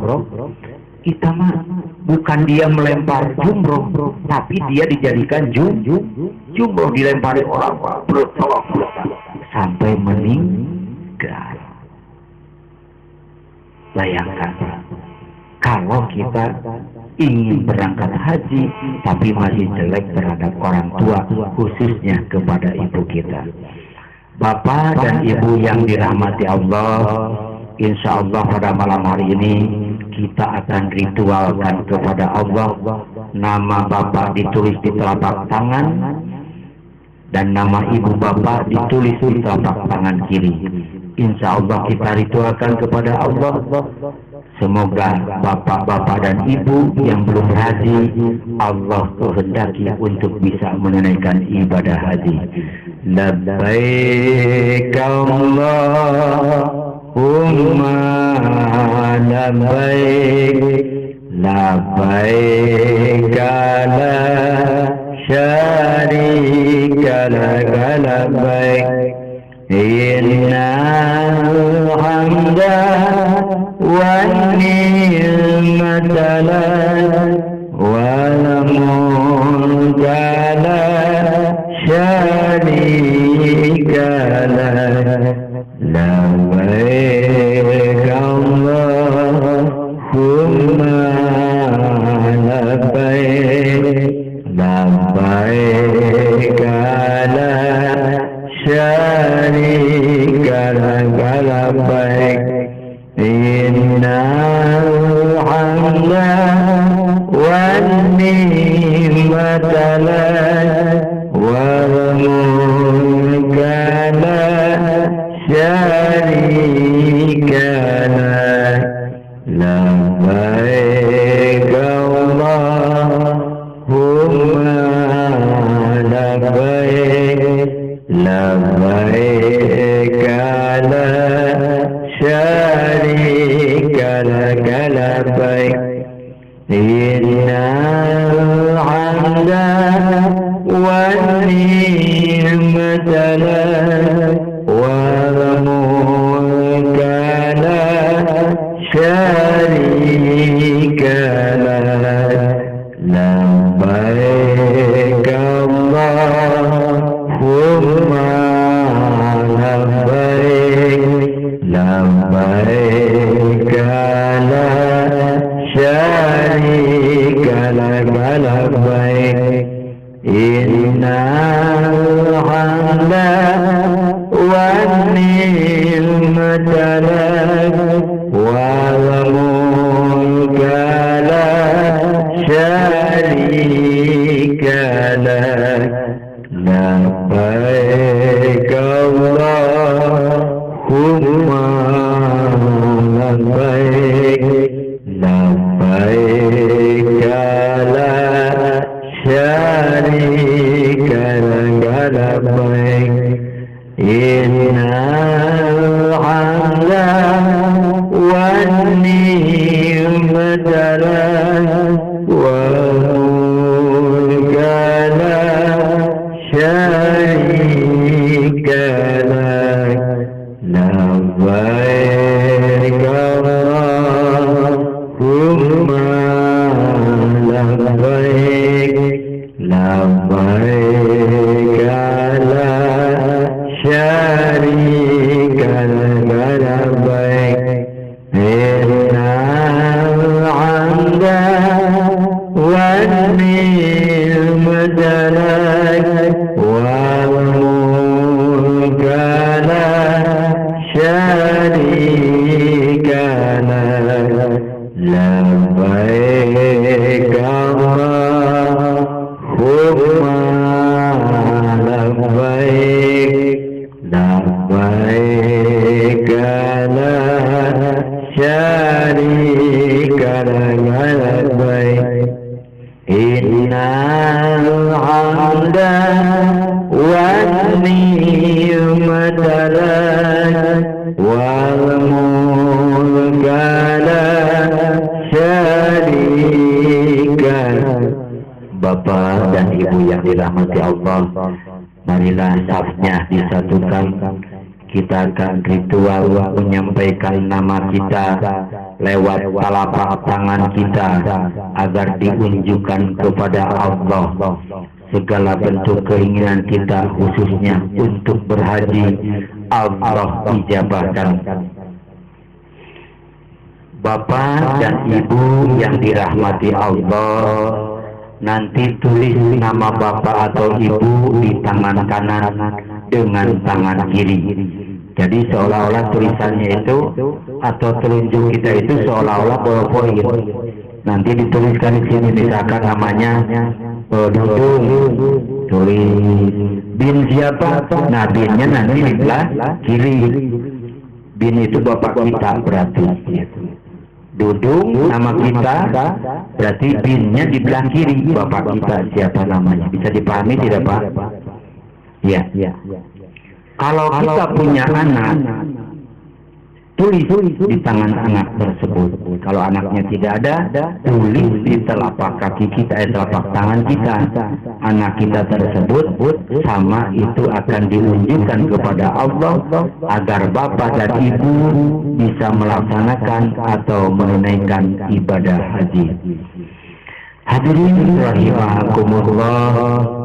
kita mah bukan dia melempar jumroh, tapi dia dijadikan jumroh, dilempari orang Pak, sampai meninggal. Bayangkan kalau kita ingin berangkat haji tapi masih jelek terhadap orang tua, khususnya kepada ibu kita. Bapak dan ibu yang dirahmati Allah, insya Allah pada malam hari ini kita akan ritualkan kepada Allah. Nama bapak ditulis di telapak tangan dan nama ibu bapak ditulis di telapak tangan kiri. Insya Allah kita ritualkan kepada Allah. Semoga bapak-bapak dan ibu yang belum haji, Allah kehendaki untuk bisa menunaikan ibadah haji. Labbaik Allahumma labbaik, labbaik la syarika laka labbaik, innal hamda wan ni'mata lak wal mulka la syarika lak, labbaik Allahumma labbaik, labbaik la syarika laka labbaik, innal hamda wan ni'mata lak wal mulka la syarika lak, labbaik Allahumma labbaik, labbaik la syarika laka labbaik, innal hamda wan ni'mata lak wal mulka la syarika lak, labbaik Allahumma labbaik, labbaik la syarika laka labbaik, innal hamda wan ni'mata lak wal mulka la syarika lak, labbaik Allahumma labbaik, labbaik la syarika laka labbaik, innal hamda wan ni'mata lak wal mulka la syarika lak, labbaik Allahumma labbaik, labbaik la syarika laka labbaik, innal hamda wan ni'mata lak wal mulka la syarika lak, labbaik Allahumma labbaik, labbaik la syarika laka labbaik, innal hamda wan ni'mata lak wal mulka la syarika. Bapak dan Ibu yang dirahmati Allah, marilah safnya disatukan. Kita akan ritual menyampaikan nama kita lewat telapak tangan kita agar diunjukkan kepada Allah segala bentuk keinginan kita, khususnya untuk berhaji, Allah ijabahkan. Bapak dan Ibu yang dirahmati Allah, nanti tulis nama Bapak atau Ibu di tangan kanan dengan tangan kiri. Jadi seolah-olah tulisannya itu atau telunjuk kita itu seolah-olah ballpoint. Nanti dituliskan di sini misalkan namanya Dudung, tulis bin siapa? Nah binnya nanti di belah kiri. Bin itu bapak kita berarti. Dudung nama kita berarti binnya di belah kiri bapak kita siapa namanya. Bisa dipahami tidak Pak? Ya. Kalau kita punya anak, tulis di tangan anak tersebut. Kalau anaknya tidak ada, tulis di telapak kaki kita, telapak tangan kita. Anak kita tersebut sama itu akan diunjukkan kepada Allah agar bapak dan ibu bisa melaksanakan atau menunaikan ibadah haji. Hadirin rahimakumullah.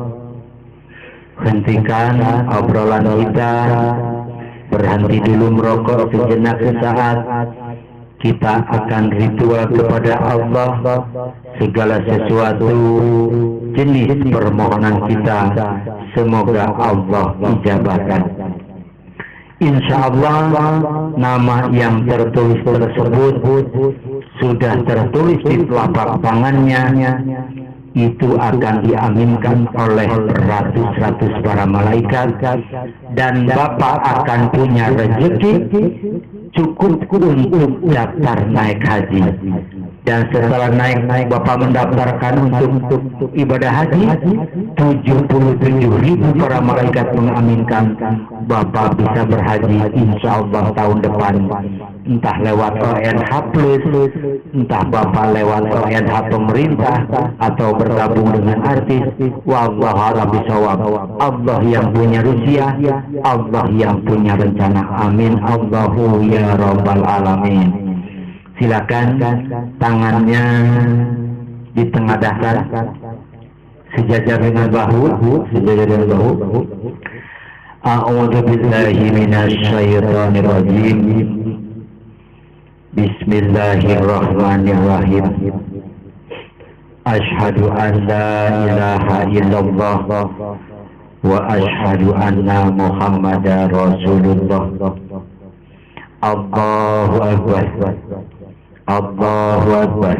Hentikan obrolan kita, berhenti dulu merokok sejenak sesaat. Kita akan ritual kepada Allah segala sesuatu jenis permohonan kita, semoga Allah ijabahkan. Insya Allah nama yang tertulis tersebut sudah tertulis di telapak tangannya, itu akan diaminkan oleh ratus-ratus para malaikat, dan Bapak akan punya rezeki cukup untuk daftar naik haji. Dan setelah naik Bapak mendaftarkan untuk ibadah haji, 77.000 para malaikat mengaminkan Bapak bisa berhaji insya Allah tahun depan. Entah lewat ONH Plus, entah Bapak lewat ONH pemerintah, atau bergabung dengan artis. Wallahu a'lam bishawab. Allah yang punya Rusia, Allah yang punya rencana. Amin Allahu ya rabbal alamin. Silakan tangannya di tengah dasar, sejajar dengan bahu, A'udzu billahi minasy syaithanir rajim. Bismillahirrahmanirrahim. Asyhadu an la ilaha illallah wa asyhadu anna Muhammadar Rasulullah. Allahu akbar. Allahu akbar.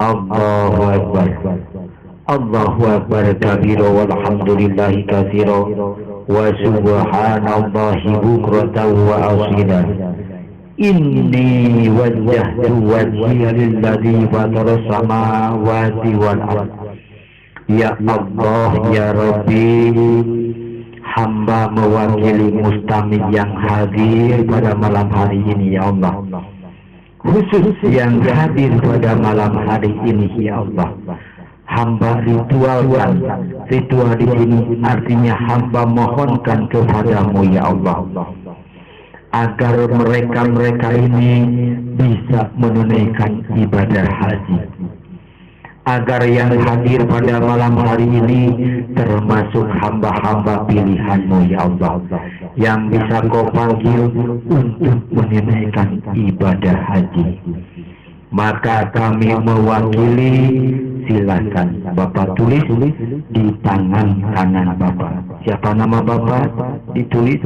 Allahu akbar. Allahu akbar kabira walhamdulillahi katsira wa subhanallahi bukratan wa asila. Inni wajjahtu wajhiya lilladzi fatara samawati wal ardh. Ya Allah ya Rabbi, hamba mewakili mustami yang hadir pada malam hari ini ya Allah. Khusus yang hadir pada malam hari ini ya Allah. Hamba ritualkan. Ritual di sini artinya hamba mohonkan kepadamu ya Allah, agar mereka ini bisa menunaikan ibadah haji. Agar yang hadir pada malam hari ini termasuk hamba-hamba pilihanmu ya Allah, yang bisa kau panggil untuk menunaikan ibadah haji. Maka kami mewakili, silakan Bapak tulis di tangan kanan Bapak. Siapa nama Bapak? Ditulis.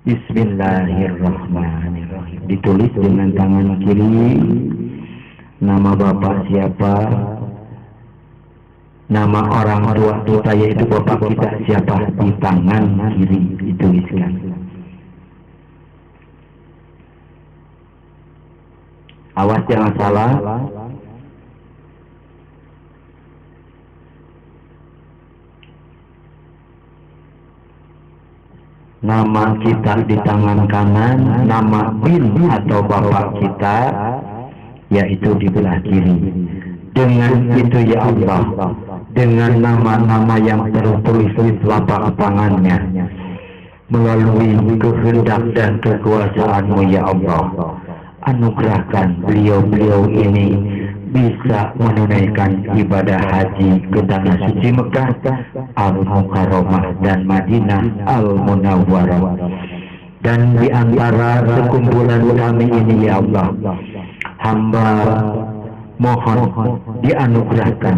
Bismillahirrahmanirrahim. Ditulis dengan tangan kiri. Nama Bapak siapa? Nama orang tua kita yaitu Bapak kita siapa? Di tangan kiri dituliskan. Awas jangan salah. Nama kita di tangan kanan, nama bin atau bapak kita yaitu di belah kiri. Dengan itu ya Allah, dengan nama-nama yang tertulis di telapak tangannya, melalui kehendak dan kekuasaan-Mu ya Allah, anugerahkan beliau-beliau ini bisa menunaikan ibadah haji ke tanah suci Mekah, Al-Mukarramah dan Madinah Al-Munawwarah. Dan di antara sekumpulan kami ini ya Allah, hamba mohon dianugerahkan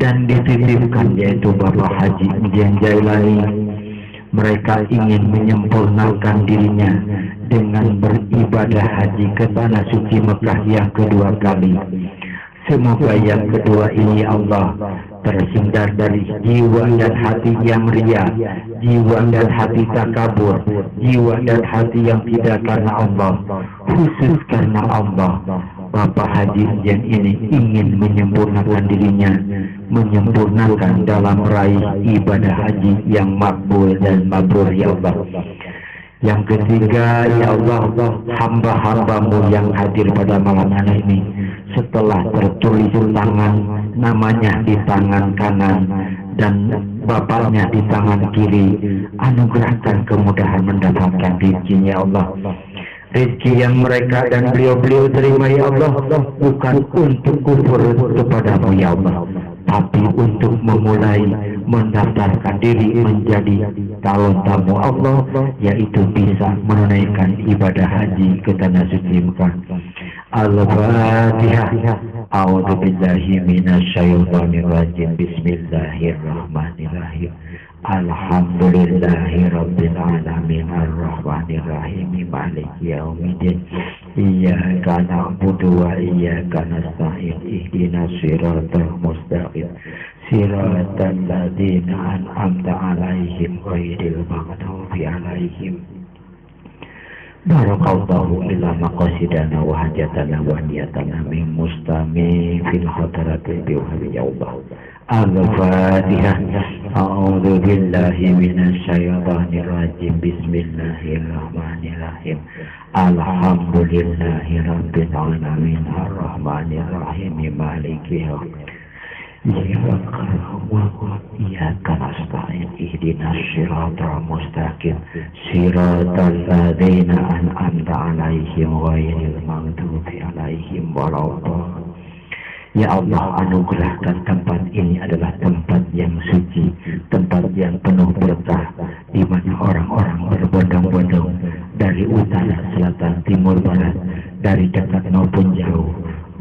dan dititipkan yaitu Bapak Haji Mujian Jailani Mereka ingin menyempurnakan dirinya dengan beribadah haji ke tanah suci Mekah yang kedua kali. Semoga yang kedua ini Allah terhindar dari jiwa dan hati yang riya, jiwa dan hati takabur, jiwa dan hati yang tidak karena Allah, khusus karena Allah. Bapak Haji yang ini ingin menyempurnakan dirinya, menyempurnakan dalam meraih ibadah haji yang makbul dan mabrur ya Allah. Yang ketiga, ya Allah, hamba-hambamu yang hadir pada malam hari ini, setelah tertulis tangan namanya di tangan kanan dan bapaknya di tangan kiri, anugerahkan kemudahan mendapatkan rezeki ya Allah. Rezeki yang mereka dan beliau-beliau terima ya Allah, bukan untuk kufur kepadamu ya Allah, tapi untuk memulai mendaftarkan diri menjadi calon tamu Allah, yaitu bisa menunaikan ibadah haji ke tanah suci Mekah. Al-Fatihah. A'udzu billahi minasyaitonir rajim. Bismillahirrahmanirrahim. Alhamdulillahi rabbil alamin arrahmanir rahim maliki yaumiddin iyyaka na'budu wa iyyaka nasta'in ihdinas siratal mustaqim siratal ladzina an'amta 'alaihim ghairil maghdubi 'alaihim. Barakallahu ila maqasidana wa hajatana wa niyatana min mustami fil hadaratil biwahri ya Allah. Al-Fatihah. A'udzu billahi minasy syaithanir rajim. Bismillahirrahmanirrahim. Alhamdulillahi rabbil alamin arrahmanir rahim maliki yaumiddin. Iyyaka nasta'in ihdinas siratal mustaqim siratal ladzina an'amta 'alaihim ghairil maghdubi 'alaihim waladdallin. Ya Allah, anugerahkan tempat ini adalah tempat yang suci, tempat yang penuh berkah, di mana orang-orang berbondong-bondong dari utara, selatan, timur, barat, dari dekat maupun jauh,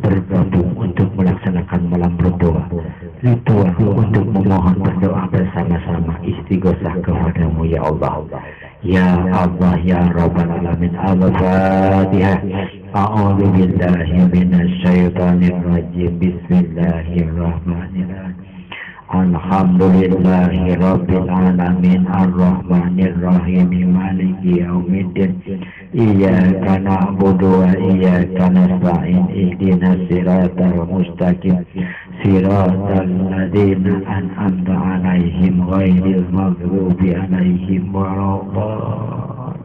bergabung untuk melaksanakan malam berdoa, ritual untuk memohon berdoa bersama-sama istighosah kepadamu ya Allah. Ya Allah ya Rabbal Alamin. Al-Fatihah. A'udzu billahi minasy syaithanir rajim. Bismillahirrahmanirrahim. Alhamdulillahi rabbil alamin arrahmanir rahim maliki yaumiddin iyyaka na'budu wa iyyaka nasta'in ihdinas siratal mustaqim siratal ladzina an'amta 'alaihim ghairil maghdubi 'alaihim waladdallin.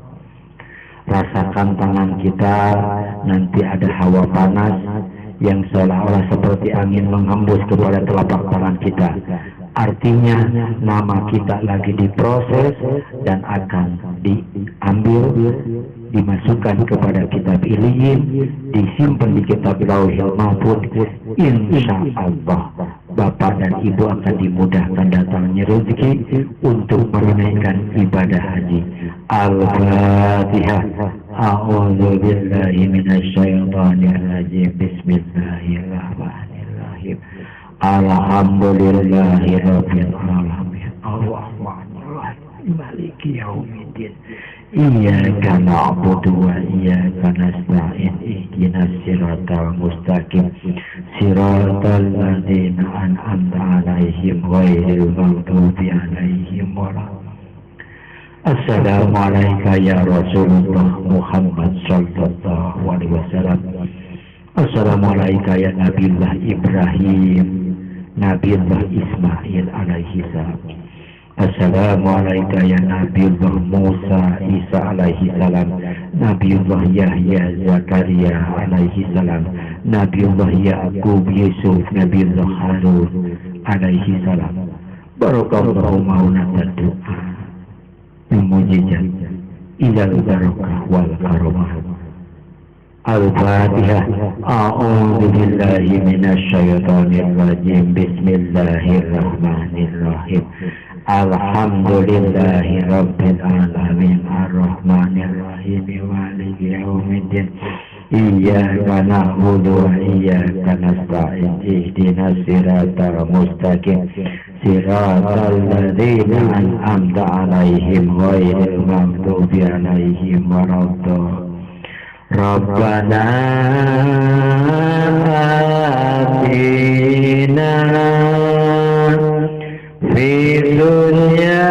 Rasakan tangan kita, nanti ada hawa panas yang seolah-olah seperti angin menghembus kepada telapak tangan kita. Artinya nama kita lagi diproses dan akan diambil, dimasukkan kepada kitab Iliyin, disimpan di kitab Lauhil Mahfuz. Insya Allah Bapak dan Ibu akan dimudahkan datangnya rezeki untuk menunaikan ibadah haji. Al-Fatihah. A'udzu billahi minasy syaithanir rajim. Bismillahirrahmanirrahim. Alhamdulillahi rabbil alamin arrahmanir rahim maliki yaumiddin iyyaka na'budu wa iyyaka nasta'in ihdinas siratal mustaqim siratal ladzina an'amta 'alaihim ghairil maghdubi 'alaihim waladdallin. Assalamualaikum ya Rasulullah Muhammad sallallahu alaihi wasallam. Assalamualaikum ya Nabiullah Ibrahim, Nabiullah Ismail alaihi salam. Assalamualaikum ya Nabiullah Musa Isa alaihi salam, Nabiullah Yahya Zakaria alaihi salam, Nabiullah Yaqub Yusuf, Nabiullah Harun alaihi salam. Barakallahu maunatan doa mujizat ilal barakah wal karamah. Al-Fatihah. A'udzu billahi minasy syaithanir rajim. Bismillahirrahmanirrahim. Alhamdulillahi rabbil alamin arrahmanir rahim maliki yaumiddin Iyyaka na'budu wa iyyaka nasta'in ihdinas siratal mustaqim siratal ladzina an'amta 'alaihim ghairil maghdubi 'alaihim waladdallin. Rabbana atina fid dunya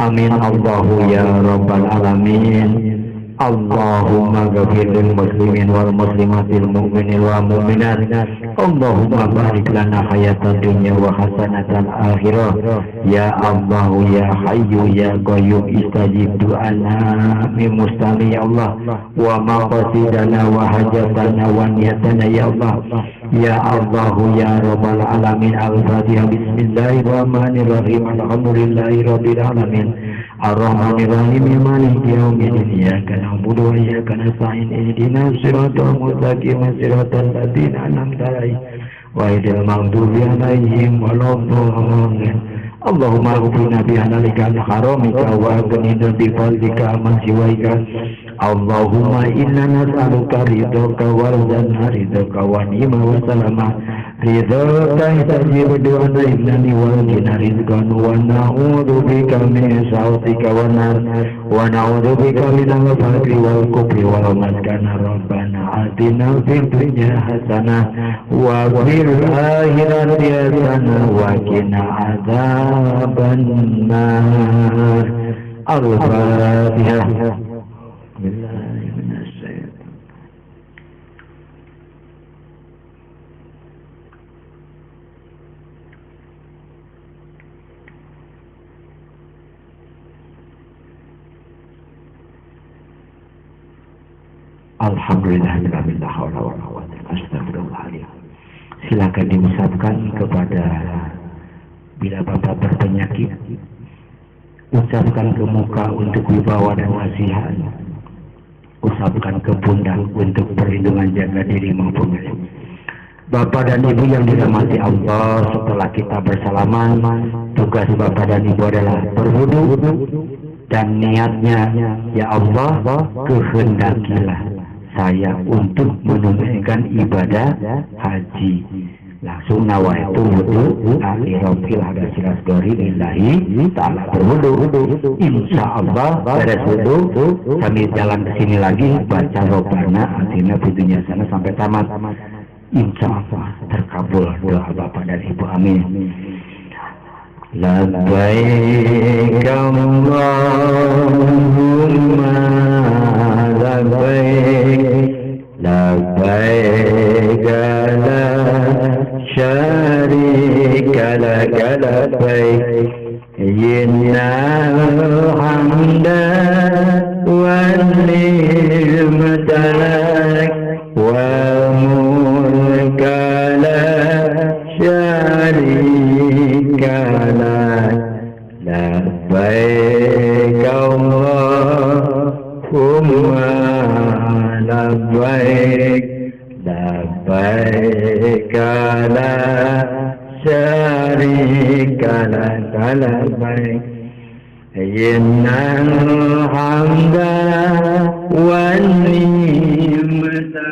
Amin Allahu ya Rabbal Alamin. Allahumma ghafir lil muslimin wal muslimatil mu'minin wal mu'minat. Allahumma barik lana hayatan dunya wa hasanatan akhirah. Ya Allah ya Hayyu ya Qayyum istajib du'ana min mustami ya Allah wa maqasidana wa hajatana wa niyatana ya Allah. Ya Allah ya Rabbal Alamin. Al-Fatihah. Bismillahirrahmanirrahim. Alhamdulillahi Rabbil Alamin. Ar-Rahmanirrahim. Maliki yaumiddin. Iyyaka na'budu wa iyyaka nasta'in. Ihdinas siratal mustaqim siratal ladzina an'amta 'alaihim ghairil maghdubi 'alaihim waladdallin. Allahumma ighfirna bi halalika an haramika wa aghnina bi fadlika amman siwaika. Allahumma inna nas'aluka ridhaka wa ridhaka wa ni'ma wa salama. Ridhaka istajibu du'ana innani wa lana rizqan wa na'udzu bika min sa'atika wa nar wa na'udzu bika min al-faqri wal kufri wal maskana. Rabbana atina fid dunya hasanah wa fil akhirati hasanah wa qina adzaban nar. Al-Fatihah. Alhamdulillahirabbil alamin. Astagfirullahaladzim. Silakan diucapkan kepada bila Bapak berpenyakit, ucapkan ke muka untuk wibawa dan wasiat, ucapkan ke pundak untuk perlindungan jaga diri maupun Bapak dan Ibu yang dirahmati Allah. Setelah kita bersalaman, tugas Bapak dan Ibu adalah berwudu dan niatnya, ya Allah, kehendakilah saya untuk menunaikan ibadah haji. Langsung nawaitu wudu akhirofil hadasi rasgori lillahi ta'ala, berwudu. Insya Allah beres wudu kami jalan ke sini lagi baca Rabbana atina fid dunya hasanah sampai tamat. Insya Allah terkabul doa Bapak dan Ibu. Amin. labbaik Allahumma labbaik labbaik la syarika lak labbaik innal hamda wan ni'mata lak wa mulka la syarika lak labbaik Allahumma labbaik labbaik la syarika lak labbaik innal hamda wan ni'mata